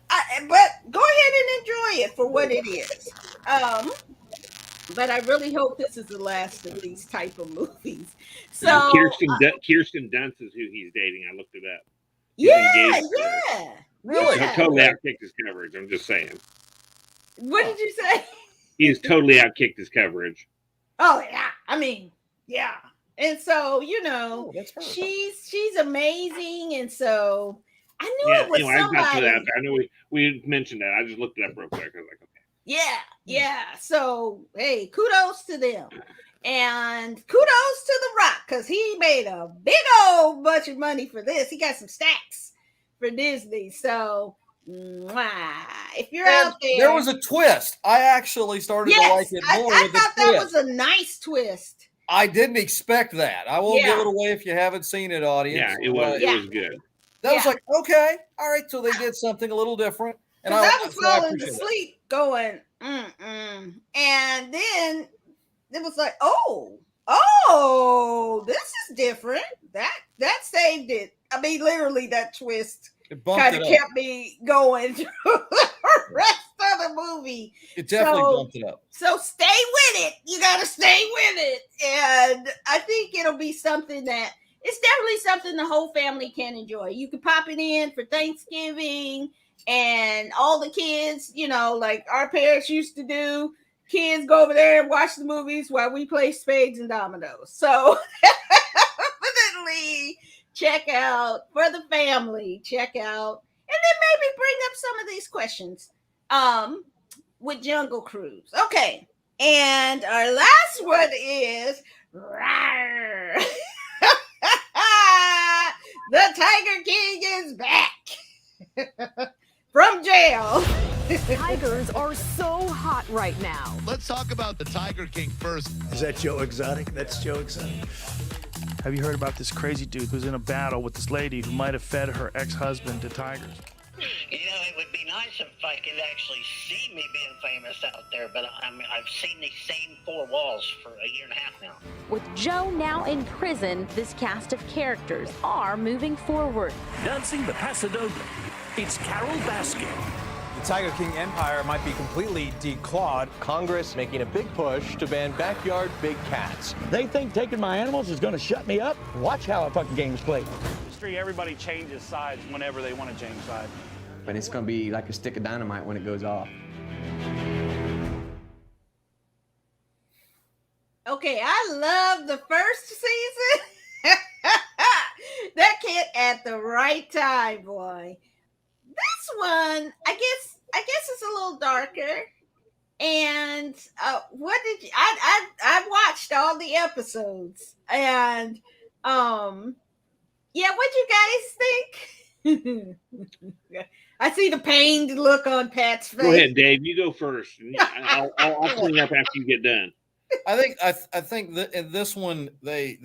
S1: but go ahead and enjoy it for what it is. But I really hope this is the last of these type of movies. So
S2: Kirsten Dunst is who he's dating. I looked it up.
S1: Yeah.
S2: Really? Totally outkicked his coverage. I'm just saying.
S1: What did you say?
S2: He's totally outkicked his coverage.
S1: Oh yeah. I mean, yeah. And so, she's amazing. And so I knew it was somebody.
S2: I know we mentioned that. I just looked it up real quick. I was like, okay.
S1: Yeah. So, hey, kudos to them. And kudos to The Rock, because he made a big old bunch of money for this. He got some stacks for Disney. So, if you're out there.
S3: There was a twist. I actually started to like it more.
S1: I thought that was a nice twist.
S3: I didn't expect that. I won't give it away if you haven't seen it, audience.
S2: Yeah, it was good.
S3: That was like, okay, all right. So they did something a little different. And
S1: I was falling asleep going, And then it was like, oh, Oh, this is different. That saved it. I mean, literally, that twist
S3: It bumped
S1: kind
S3: it
S1: of
S3: up.
S1: kept me going through the rest of the movie.
S3: It definitely
S1: So,
S3: bumped it up.
S1: so stay with it. You got to stay with it, and I think it'll be something that it's definitely something the whole family can enjoy. You can pop it in for Thanksgiving, and all the kids, like our parents used to do. Kids go over there and watch the movies while we play spades and dominoes. So definitely check out for the family. Check out, and then maybe bring up some of these questions with Jungle Cruise. Okay, and our last one is rawr. The Tiger King is back from jail.
S13: Tigers are so hot right now.
S14: Let's talk about the Tiger King first.
S15: Is that Joe Exotic? That's Joe Exotic.
S16: Have you heard about this crazy dude who's in a battle with this lady who might have fed her ex-husband to tigers?
S17: You know, it would be nice if I could actually see me being famous out there, but I've seen these same four walls for a year and a half now.
S13: With Joe now in prison, this cast of characters are moving forward.
S18: Dancing the Pasadena, it's Carol Baskin.
S19: The Tiger King empire might be completely declawed.
S20: Congress making a big push to ban backyard big cats.
S18: They think taking my animals is going to shut me up? Watch how a fucking game's played.
S21: Everybody changes sides whenever they want to change sides.
S22: But it's going to be like a stick of dynamite when it goes off.
S1: Okay, I love the first season. That kid at the right time, boy. This one, I guess it's a little darker. And what did you? I watched all the episodes, and yeah, what you guys think? I see the pained look on Pat's face.
S2: Go ahead, Dave. You go first. I'll clean up after you get done.
S3: I think that in this one they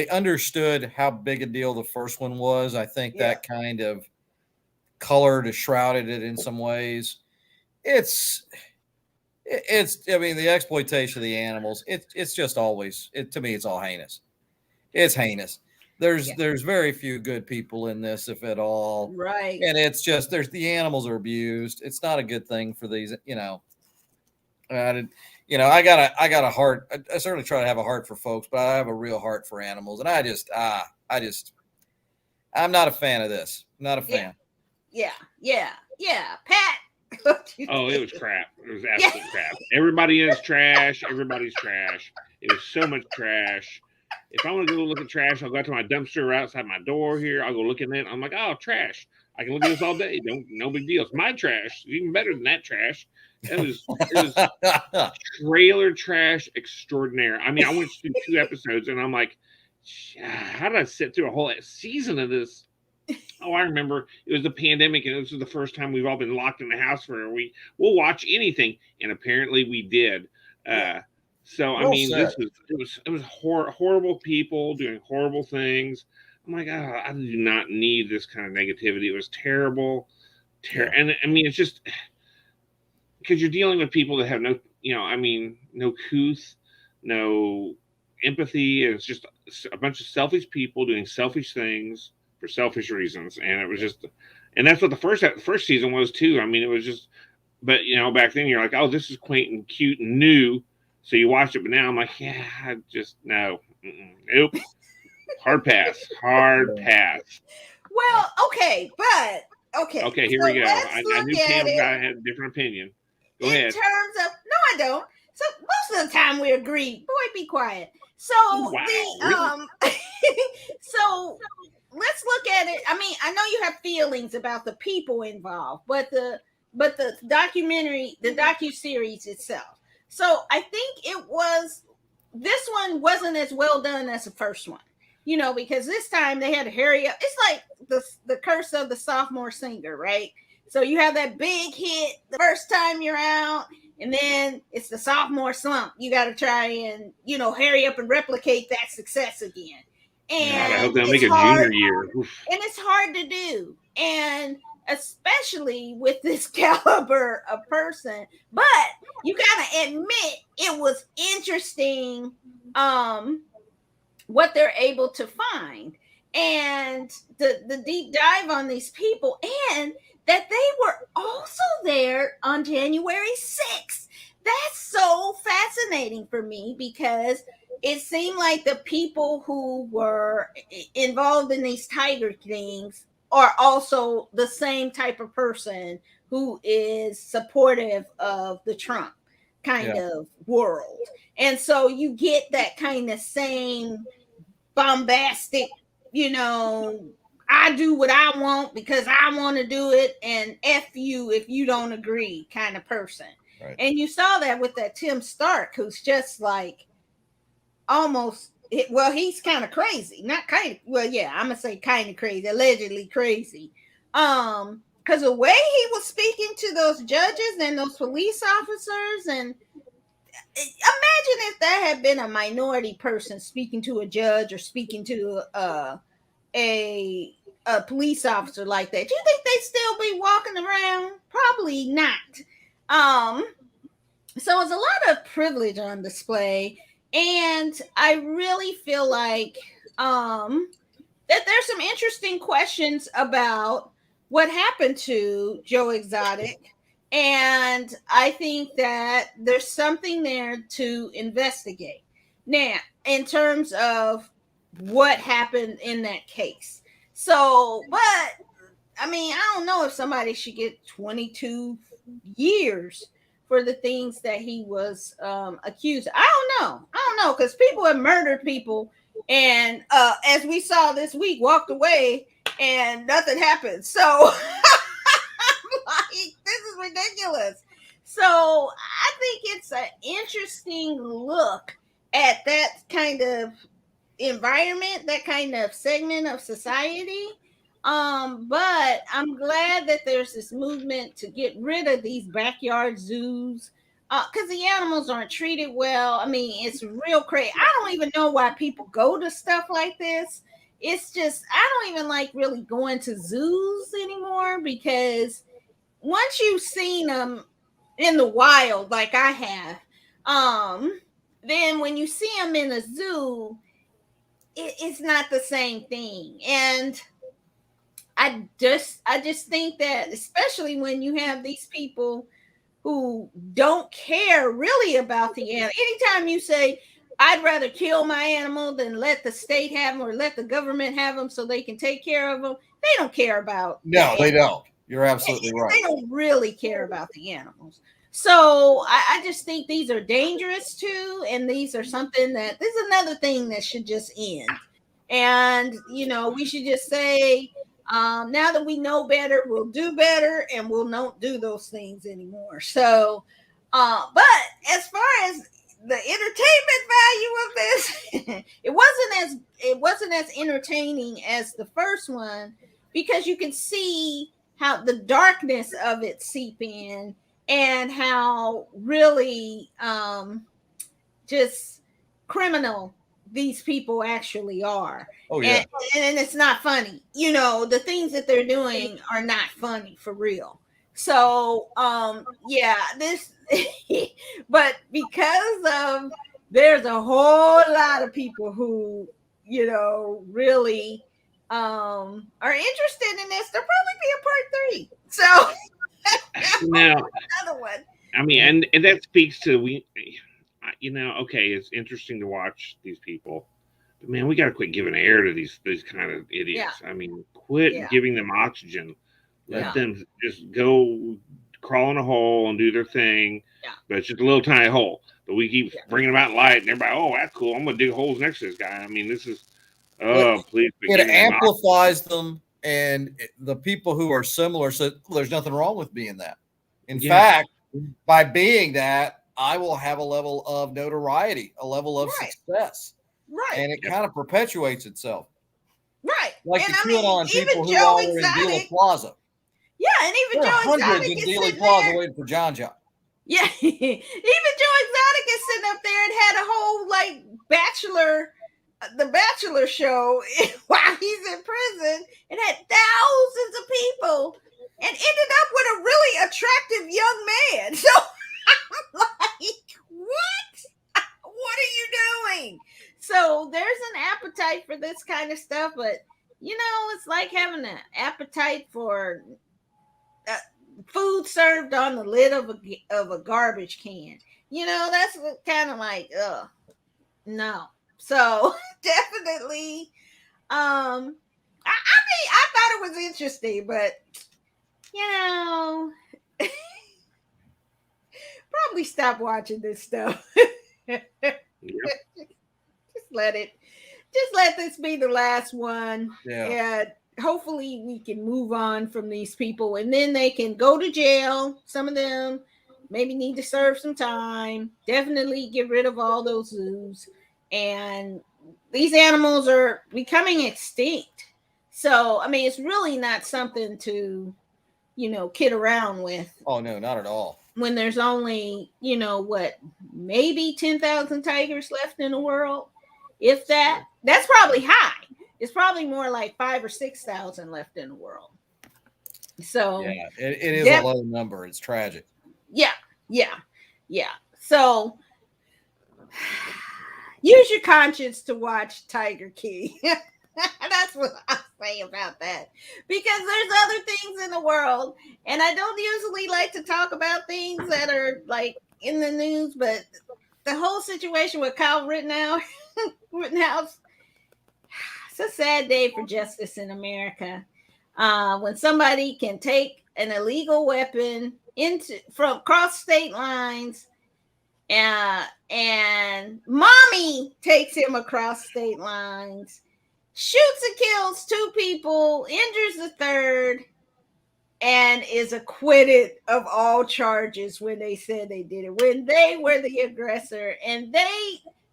S3: understood how big a deal the first one was. I think that kind of colored or shrouded it in some ways. It's I mean, the exploitation of the animals, it's just always, to me, it's all heinous. It's heinous. There's very few good people in this, if at all.
S1: Right.
S3: And it's just, the animals are abused. It's not a good thing for these, I got a heart. I certainly try to have a heart for folks, but I have a real heart for animals. And I'm not a fan of this. Not a fan.
S1: Yeah. Pat.
S2: Oh, it was crap. It was absolute crap. Everybody is trash. Everybody's trash. It was so much trash. If I want to go look at trash, I'll go out to my dumpster outside my door here. I'll go look in it. I'm like, oh, trash. I can look at this all day. No big deal. It's my trash. It's even better than that trash. It was trailer trash extraordinaire. I mean, I went through 2 episodes and I'm like, how did I sit through a whole season of this? Oh, I remember it was the pandemic, and this was the first time we've all been locked in the house for a week. We'll watch anything, and apparently we did. So I mean, it was horrible people doing horrible things. I'm like, oh, I do not need this kind of negativity. It was terrible, and I mean, it's just because you're dealing with people that have no couth, no empathy, and it's just a bunch of selfish people doing selfish things for selfish reasons. And it was just, and that's what the first season was too. I mean, it was just, but back then you're like, oh, this is quaint and cute and new. So you watch it, but now I'm like, yeah, I just, no, nope. Hard pass.
S1: Well, okay.
S2: Okay, here we go. I knew Pam had a different opinion. Go ahead.
S1: In terms of, no, I don't. So most of the time we agree. Boy, be quiet. So
S2: wow, really?
S1: So let's look at it. I mean, I know you have feelings about the people involved, but the documentary, the docuseries itself. So I think this one wasn't as well done as the first one, because this time they had to hurry up. It's like the curse of the sophomore singer, right? So you have that big hit the first time you're out, and then it's the sophomore slump. You got to try and, hurry up and replicate that success again. And
S2: I hope they'll make a junior year. Oof.
S1: And it's hard to do. And especially with this caliber of person. But you gotta admit it was interesting what they're able to find, and the deep dive on these people, and that they were also there on January 6th. That's so fascinating for me, because it seemed like the people who were involved in these tiger things are also the same type of person who is supportive of the Trump kind of world. And so you get that kind of same bombastic, I do what I want because I want to do it, and F you if you don't agree kind of person.
S3: Right.
S1: And you saw that with that Tim Stark, who's just like almost, well, he's kind of crazy. Not kind of, well, yeah, I'm gonna say kind of crazy, allegedly crazy. Because the way he was speaking to those judges and those police officers, and imagine if there had been a minority person speaking to a judge or speaking to a police officer like that. Do you think they'd still be walking around? Probably not. So it's a lot of privilege on display, and I really feel like that there's some interesting questions about what happened to Joe Exotic. And I think that there's something there to investigate. Now, in terms of what happened in that case. So, but I mean, I don't know if somebody should get 22 years for the things that he was accused of. I don't know, because people have murdered people, and as we saw this week, walked away and nothing happened. So like, this is ridiculous. So I think it's an interesting look at that kind of environment, that kind of segment of society. But I'm glad that there's this movement to get rid of these backyard zoos, because the animals aren't treated well. I mean, it's real crazy. I don't even know why people go to stuff like this. It's just, I don't even like really going to zoos anymore, because once you've seen them in the wild, like I have, then when you see them in a zoo, it's not the same thing. And I just think that, especially when you have these people who don't care really about the animal. Anytime you say, I'd rather kill my animal than let the state have them or let the government have them so they can take care of them, they don't care about.
S3: No, they don't. You're absolutely right.
S1: They don't really care about the animals. So I just think these are dangerous too, and these are something that, this is another thing that should just end. And we should just say, now that we know better, we'll do better, and we'll not do those things anymore. So, but as far as the entertainment value of this, it wasn't as entertaining as the first one, because you can see how the darkness of it seep in, and how really just criminal these people actually are.
S3: Oh yeah.
S1: And it's not funny. The things that they're doing are not funny for real. So yeah, this but because of, there's a whole lot of people who really are interested in this, there'll probably be a part 3. So
S2: now
S1: another one.
S2: I mean, and that speaks to, okay, it's interesting to watch these people, but man, we got to quit giving air to these kind of idiots.
S1: Yeah.
S2: I mean, quit
S1: Yeah.
S2: giving them oxygen. Let
S1: Yeah.
S2: them just go crawl in a hole and do their thing.
S1: Yeah.
S2: But it's just a little tiny hole. But we keep bringing them out light, and everybody, oh, that's cool. I'm gonna dig holes next to this guy. I mean, this is, please.
S3: It amplifies them, and the people who are similar said, well, there's nothing wrong with being that. In fact, by being that, I will have a level of notoriety, a level of success.
S1: Right.
S3: And it kind of perpetuates itself.
S1: Right.
S3: Like
S1: and
S3: the QAnon people who
S1: Joe
S3: are in Dealey Plaza.
S1: Yeah, and even
S3: There are
S1: Joe
S3: hundreds
S1: Exotic
S3: in
S1: is
S3: Dealey
S1: sitting
S3: Plaza
S1: there.
S3: waiting for John John.
S1: Yeah, even Joe Exotic is sitting up there and had a whole like the Bachelor show while he's in prison, and had thousands of people and ended up with a really attractive young man. So I'm like, what? What are you doing? So there's an appetite for this kind of stuff, but it's like having an appetite for food served on the lid of a garbage can. That's kind of like, no. So definitely, I mean, I thought it was interesting, but probably stop watching this stuff. Just let this be the last one.
S3: Yeah.
S1: And hopefully we can move on from these people, and then they can go to jail. Some of them maybe need to serve some time. Definitely get rid of all those zoos. And these animals are becoming extinct. So, I mean, it's really not something to, kid around with.
S3: Oh, no, not at all.
S1: When there's only, maybe 10,000 tigers left in the world. If that, that's probably high. It's probably more like 5,000 or 6,000 left in the world. So
S3: yeah, it is a low number. It's tragic.
S1: Yeah. So use your conscience to watch Tiger King. That's what I say about that. Because there's other things in the world, and I don't usually like to talk about things that are like in the news, but the whole situation with Kyle Rittenhouse, it's a sad day for justice in America. When somebody can take an illegal weapon from across state lines, and mommy takes him across state lines, shoots and kills 2 people, injures the third, and is acquitted of all charges when they said they did it, when they were the aggressor. And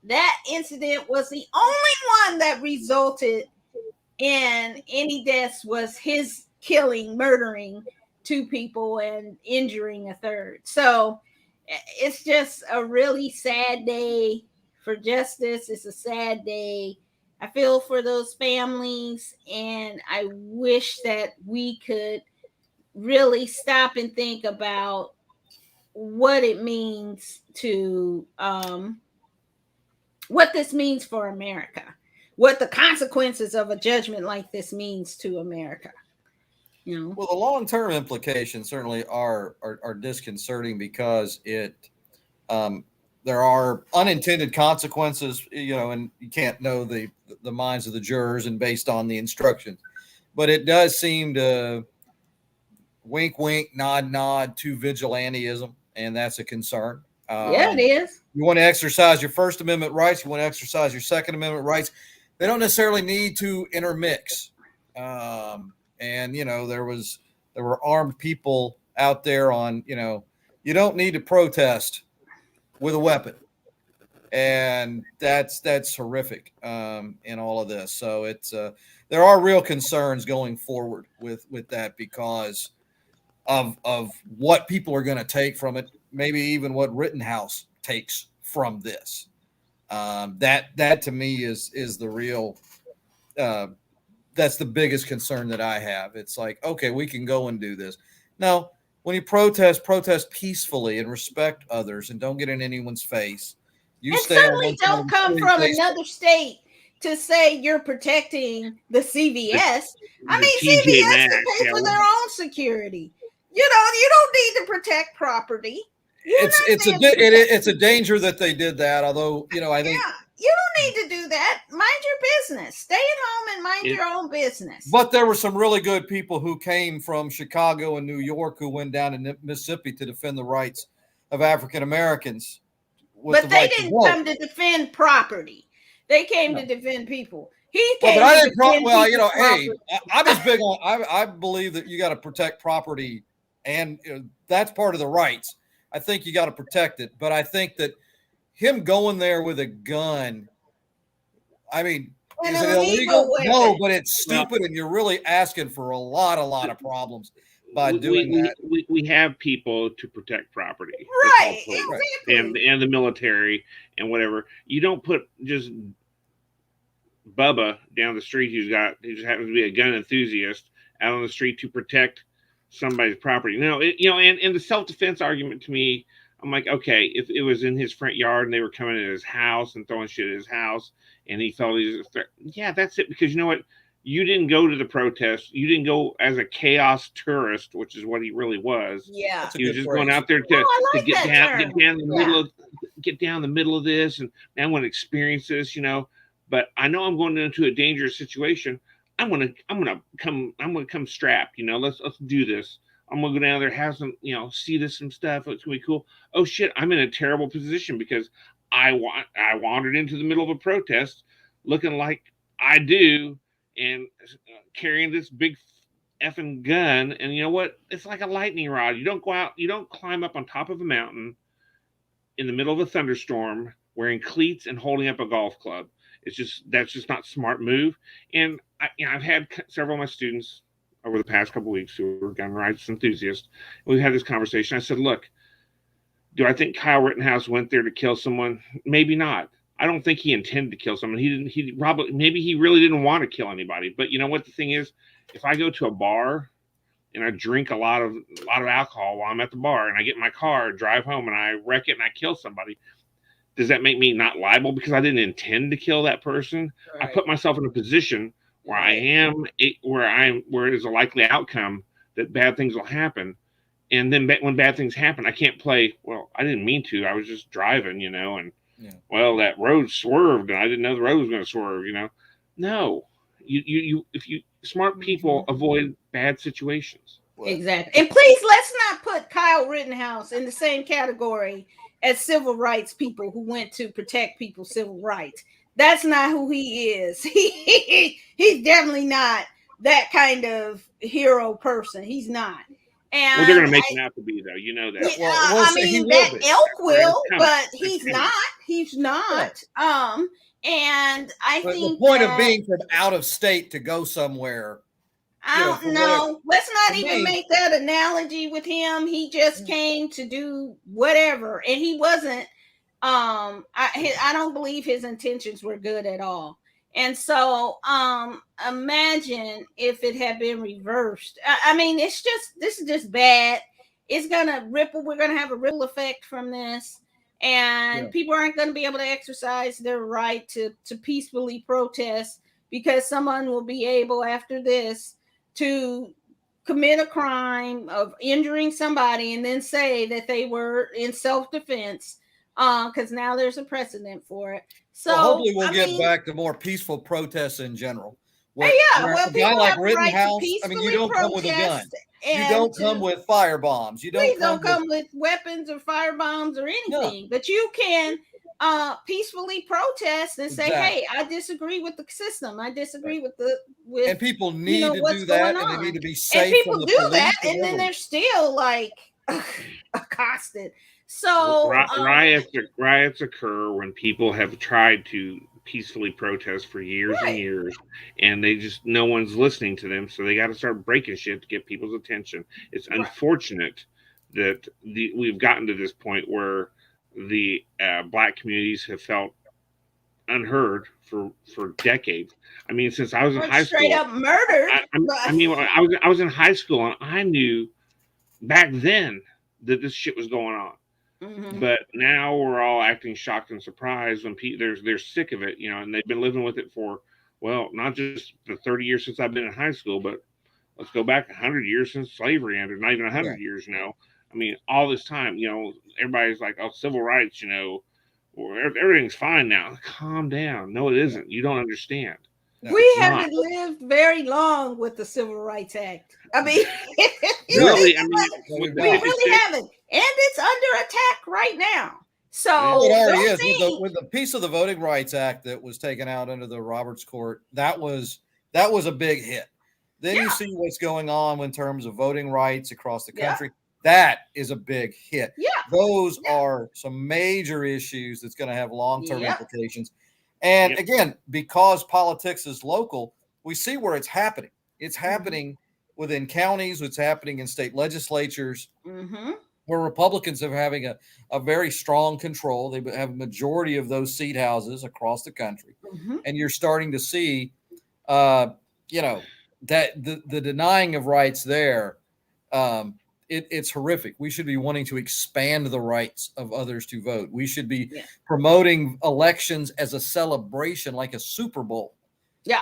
S1: that incident was the only one that resulted in any deaths, was his murdering 2 people and injuring a third. So it's just a really sad day for justice. It's a sad day. I feel for those families, and I wish that we could really stop and think about what it means to what this means for America, what the consequences of a judgment like this means to America.
S3: Well, the long-term implications certainly are disconcerting, because there are unintended consequences, and you can't know the minds of the jurors and based on the instructions, but it does seem to wink, wink, nod, nod to vigilantism, and that's a concern.
S1: Yeah, it is.
S3: You want to exercise your First Amendment rights, you want to exercise your Second Amendment rights. They don't necessarily need to intermix. And there were armed people out there on, you don't need to protest with a weapon, and that's horrific in all of this. So it's there are real concerns going forward with that, because of what people are going to take from it, maybe even what Rittenhouse takes from this. That to me is the real that's the biggest concern that I have. It's like, okay, we can go and do this. Now, when you protest peacefully and respect others and don't get in anyone's face. You
S1: and
S3: stay
S1: certainly don't come from another state to say you're protecting the CVS. I mean, CVS can pay for their own security. You don't need to protect property.
S3: It's a danger that they did that. Although, I think
S1: you don't need to do that. Mind your business. Stay at home and mind your own business.
S3: But there were some really good people who came from Chicago and New York who went down to Mississippi to defend the rights of African Americans.
S1: But they didn't come to defend property. They came to defend people. He came
S3: I'm just big on. I believe that you got to protect property, and that's part of the rights. I think you got to protect it, but I think that him going there with a gun, I mean, is it illegal? No, but it's stupid, and you're really asking for a lot of problems by doing that.
S2: We have people to protect property,
S1: right? Exactly.
S2: And the military and whatever. You don't put just Bubba down the street who just happens to be a gun enthusiast out on the street to protect somebody's property. And the self-defense argument to me, I'm like, okay, if it was in his front yard and they were coming in his house and throwing shit at his house and he felt he was a threat, yeah, that's it. Because you know what? You didn't go to the protest. You didn't go as a chaos tourist, which is what he really was.
S1: Yeah.
S2: He was just going out there to,
S1: I like
S2: get
S1: that
S2: down,
S1: term.
S2: get down the middle of this, and I want to experience this, But I know I'm going into a dangerous situation. I'm gonna come strapped. Let's do this. I'm gonna go down there, have some, see some stuff. It's gonna be cool. Oh shit, I'm in a terrible position because I wandered into the middle of a protest, looking like I do, and carrying this big effing gun. And you know what? It's like a lightning rod. You don't go out. You don't climb up on top of a mountain in the middle of a thunderstorm wearing cleats and holding up a golf club. That's just not a smart move. And I've had several of my students over the past couple of weeks who are gun rights enthusiasts. We've had this conversation. I said, look, do I think Kyle Rittenhouse went there to kill someone? Maybe not. I don't think he intended to kill someone. Maybe he really didn't want to kill anybody. But you know what the thing is? If I go to a bar and I drink a lot of alcohol while I'm at the bar and I get in my car, drive home, and I wreck it and I kill somebody, does that make me not liable because I didn't intend to kill that person? Right. I put myself in a position where where there's a likely outcome that bad things will happen. And then when bad things happen, I can't play, well, I didn't mean to. I was just driving, and well, that road swerved and I didn't know the road was going to swerve, No, if smart people avoid bad situations.
S1: Exactly. And please, let's not put Kyle Rittenhouse in the same category as civil rights people who went to protect people's civil rights. That's not who he is. He's definitely not that kind of hero person. He's not. And
S2: they're going to make him out to be, though. You know that.
S1: That elk will, but he's not. He's not. And I think
S3: the point of being from out of state to go somewhere.
S1: I don't know. Let's not even make that analogy with him. He just came to do whatever, and he wasn't. I don't believe his intentions were good at all. And so, imagine if it had been reversed. This is just bad. It's gonna ripple. We're gonna have a ripple effect from this, and people aren't going to be able to exercise their right to peacefully protest because someone will be able after this to commit a crime of injuring somebody and then say that they were in self-defense because now there's a precedent for it. So
S3: hopefully we'll get back to more peaceful protests in general.
S1: Well,
S3: a guy like Rittenhouse, you don't come with a gun. You don't come with fire bombs. You don't
S1: come with weapons or fire bombs or anything. No. But you can peacefully protest and say, "Hey, I disagree with the system. I disagree with
S3: and people need to do that, and they need to be safe.
S1: And people do that, and then they're still like accosted. So
S2: riots occur when people have tried to peacefully protest for years and years, and no one's listening to them, so they got to start breaking shit to get people's attention. It's unfortunate that we've gotten to this point where the black communities have felt unheard for decades. I mean, since I was in high school,
S1: straight up murdered.
S2: I was in high school, and I knew back then that this shit was going on. Mm-hmm. But now we're all acting shocked and surprised when they're sick of it, and they've been living with it for, well, not just the 30 years since I've been in high school, but let's go back 100 years since slavery ended, not even 100 years now. I mean, all this time, everybody's like, oh, civil rights, everything's fine now. Calm down. No, it isn't. You don't understand.
S1: No, we haven't lived very long with the Civil Rights Act. I mean,
S2: really,
S1: we really haven't. And it's under attack right now. So
S3: it already is. With the piece of the Voting Rights Act that was taken out under the Roberts Court, that was a big hit. Then you see what's going on in terms of voting rights across the country. That is a big hit.
S1: Yeah.
S3: Those are some major issues that's going to have long-term implications. And again, because politics is local, we see where it's happening. It's happening within counties. It's happening in state legislatures where Republicans are having a very strong control. They have a majority of those seat houses across the country. And you're starting to see, that the denying of rights there It's horrific. We should be wanting to expand the rights of others to vote. We should be promoting elections as a celebration, like a Super Bowl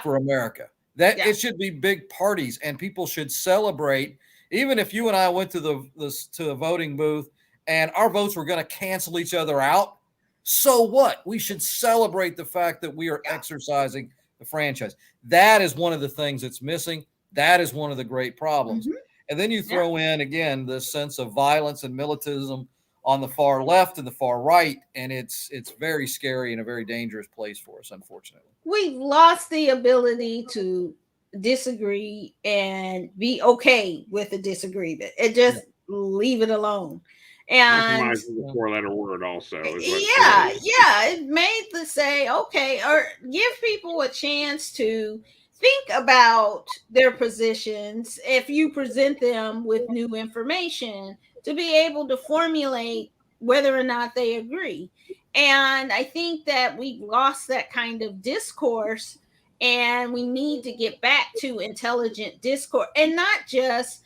S3: for America. That it should be big parties, and people should celebrate. Even if you and I went to the voting booth and our votes were going to cancel each other out, so what? We should celebrate the fact that we are exercising the franchise. That is one of the things that's missing. That is one of the great problems. And then you throw in, again, this sense of violence and militantism on the far left and the far right, and it's very scary and a very dangerous place for us, unfortunately.
S1: We've lost the ability to disagree and be okay with a disagreement and just leave it alone. And
S2: compromise is a four-letter word also.
S1: It made the say, okay, or give people a chance to think about their positions if you present them with new information to be able to formulate whether or not they agree. And I think that we've lost that kind of discourse, and we need to get back to intelligent discourse and not just,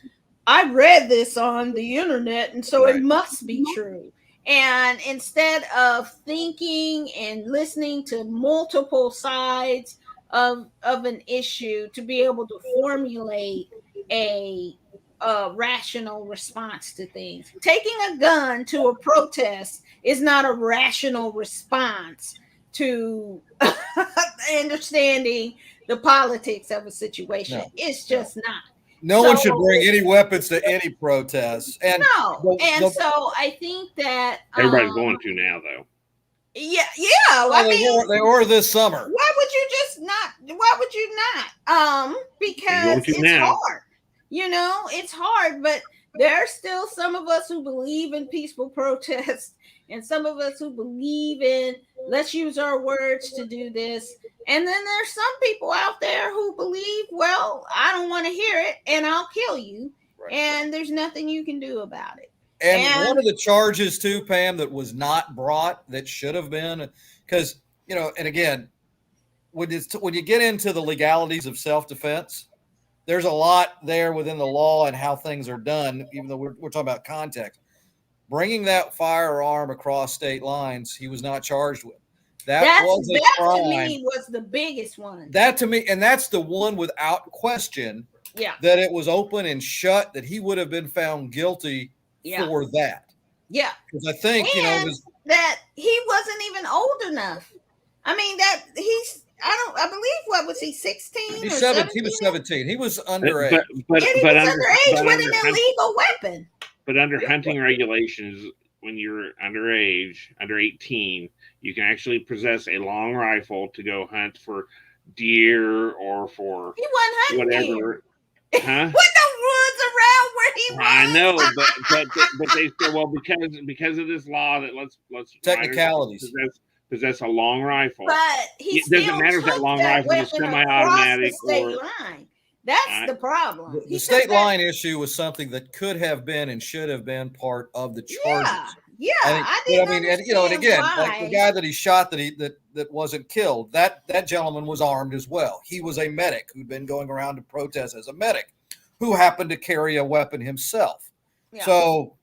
S1: I read this on the internet and so it must be true. And instead of thinking and listening to multiple sides of an issue to be able to formulate a rational response to things. Taking a gun to a protest is not a rational response to understanding the politics of a situation.
S3: No,
S1: it's just not.
S3: No one should bring any weapons to any protests. And
S1: so I think that
S2: everybody's going to now, though.
S1: Yeah.
S3: Well, I mean, they were this summer.
S1: Why would you just not? Why would you not? Because it's hard. You know, it's hard, but there are still some of us who believe in peaceful protest, and some of us who believe in let's use our words to do this. And then there's some people out there who believe, well, I don't want to hear it, and I'll kill you, and there's nothing you can do about it.
S3: And one of the charges too, Pam, that was not brought that should have been, because, you know, and again, when you get into the legalities of self-defense, there's a lot there within the law and how things are done, even though we're talking about context. Bringing that firearm across state lines, he was not charged with. That
S1: to me was the biggest one.
S3: That to me, and that's the one without question.
S1: Yeah.
S3: That it was open and shut, that he would have been found guilty for that.
S1: Yeah.
S3: Because I think,
S1: that he wasn't even old enough. I mean, I believe, what was he, 16?
S3: He's 17. He was 17. He was underage.
S1: But he was underage with an illegal weapon.
S2: But under hunting regulations, when you're underage, under 18, you can actually possess a long rifle to go hunt for deer or for whatever. Huh?
S1: With the woods around where he was.
S2: I know, but they still because of this law that let's
S3: technicalities
S2: possess a long rifle.
S1: But it
S2: doesn't matter if that long rifle is semi-automatic or
S1: line. That's the problem.
S3: The state line issue was something that could have been and should have been part of the charges.
S1: Yeah,
S3: I mean, and again, like the guy that he shot that wasn't killed, that gentleman was armed as well. He was a medic who'd been going around to protest as a medic, who happened to carry a weapon himself. Yeah. So,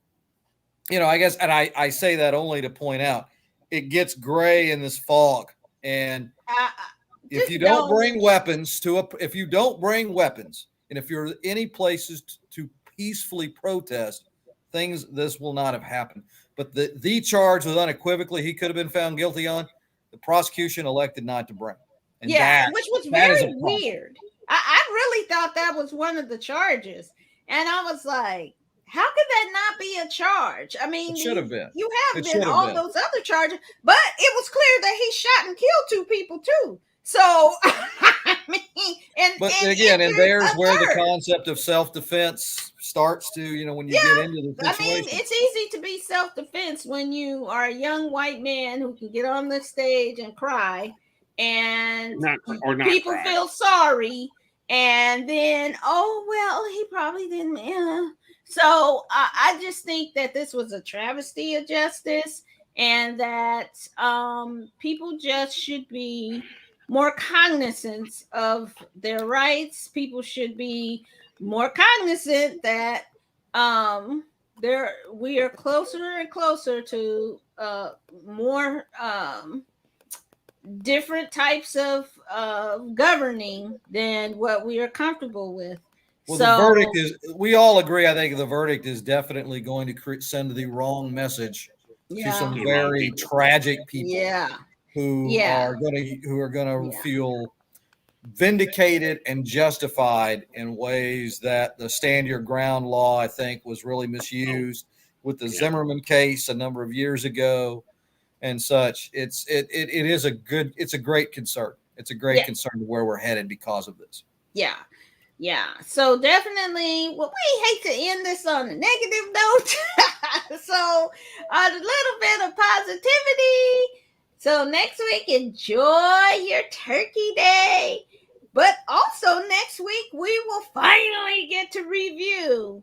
S3: I guess, and I say that only to point out, it gets gray in this fog, and if you don't bring weapons if you don't bring weapons, and if you're any places to peacefully protest, this will not have happened. But the charge was unequivocally he could have been found guilty on. The prosecution elected not to bring. And
S1: which was very weird. I really thought that was one of the charges, and I was like, how could that not be a charge? I mean,
S3: it should have been.
S1: You have been all those other charges, but it was clear that he shot and killed 2 people too. So, I mean, and
S3: there's where the concept of self-defense starts to, when you get into the situation.
S1: I mean, it's easy to be self-defense when you are a young white man who can get on the stage and cry, and people feel sorry, and then, he probably didn't. So I just think that this was a travesty of justice, and that people just should be more cognizant of their rights. People should be more cognizant that there we are closer and closer to more different types of governing than what we are comfortable with.
S3: Well,
S1: So
S3: the verdict is, we all agree, I think the verdict is definitely going to send the wrong message to some
S1: yeah,
S3: very tragic people
S1: yeah,
S3: who
S1: yeah,
S3: are going to
S1: yeah,
S3: feel vindicated and justified in ways that the stand your ground law, I think, was really misused with the Zimmerman case a number of years ago and such. It's a great concern. It's a great
S1: yeah,
S3: concern to where we're headed because of this.
S1: yeah. Yeah, so definitely, well, we hate to end this on a negative note. So, a little bit of positivity. So, next week, enjoy your turkey day. But also, next week, we will finally get to review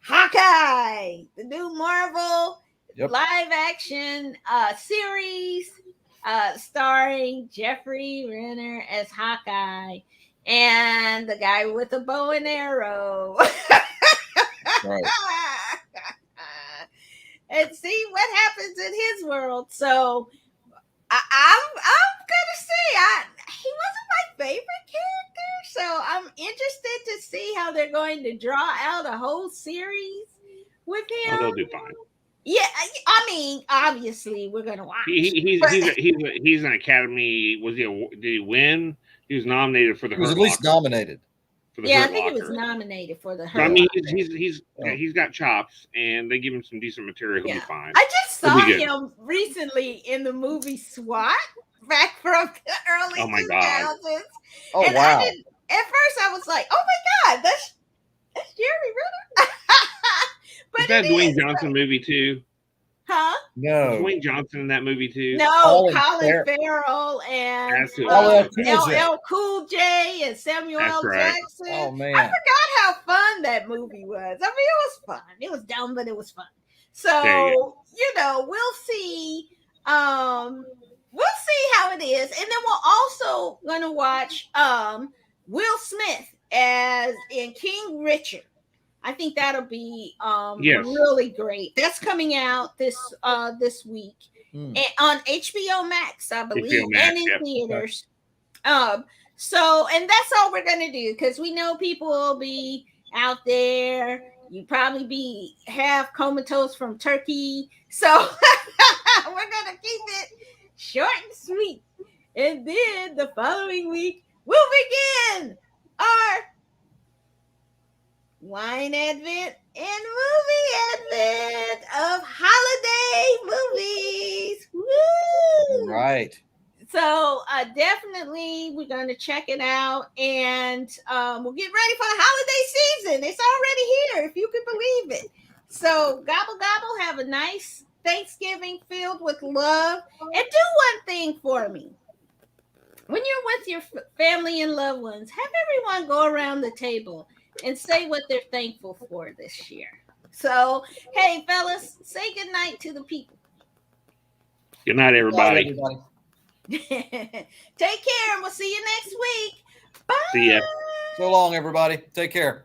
S1: Hawkeye, the new Marvel live action series starring Jeffrey Renner as Hawkeye and the guy with the bow and arrow.
S3: Right.
S1: And see what happens in his world. So I'm gonna say he wasn't my favorite character, so I'm interested to see how they're going to draw out a whole series with him.
S2: Oh, they'll do fine.
S1: Yeah, I mean, obviously we're gonna watch.
S2: He's an Academy. Did he win? He was nominated for the.
S3: He was
S2: Hurt
S3: at least
S2: Locker.
S3: nominated.
S1: Yeah, I think he was nominated for the.
S2: So, I mean, he's got chops, and they give him some decent material. He'll be fine.
S1: I just saw him recently in the movie SWAT back from the early 2000s.
S3: Oh,
S1: and
S3: wow.
S1: At first, I was like, "Oh my god, that's Jeremy Renner." But
S2: is that Dwayne Johnson movie too?
S1: Huh?
S3: No.
S2: Was Dwayne Johnson in that movie too?
S1: No, Colin Farrell and LL Cool J and Samuel L.
S3: right.
S1: Jackson.
S3: Oh, man.
S1: I forgot how fun that movie was. I mean, it was fun. It was dumb, but it was fun. So, we'll see. We'll see how it is. And then we're also gonna watch Will Smith as in King Richard. I think that'll be really great. That's coming out this week and on HBO Max, I believe, and in theaters. So, and that's all we're gonna do because we know people will be out there. You probably be half comatose from turkey, so we're gonna keep it short and sweet. And then the following week we'll begin our wine advent and movie advent of holiday movies. Woo!
S3: Right.
S1: So definitely we're going to check it out and we'll get ready for the holiday season. It's already here, if you can believe it. So gobble gobble, have a nice Thanksgiving filled with love. And do one thing for me. When you're with your family and loved ones, have everyone go around the table and say what they're thankful for this year. So, hey, fellas, say good night to the people.
S2: Good night, everybody.
S1: Take care, and we'll see you next week. Bye.
S2: See ya.
S3: So long, everybody. Take care.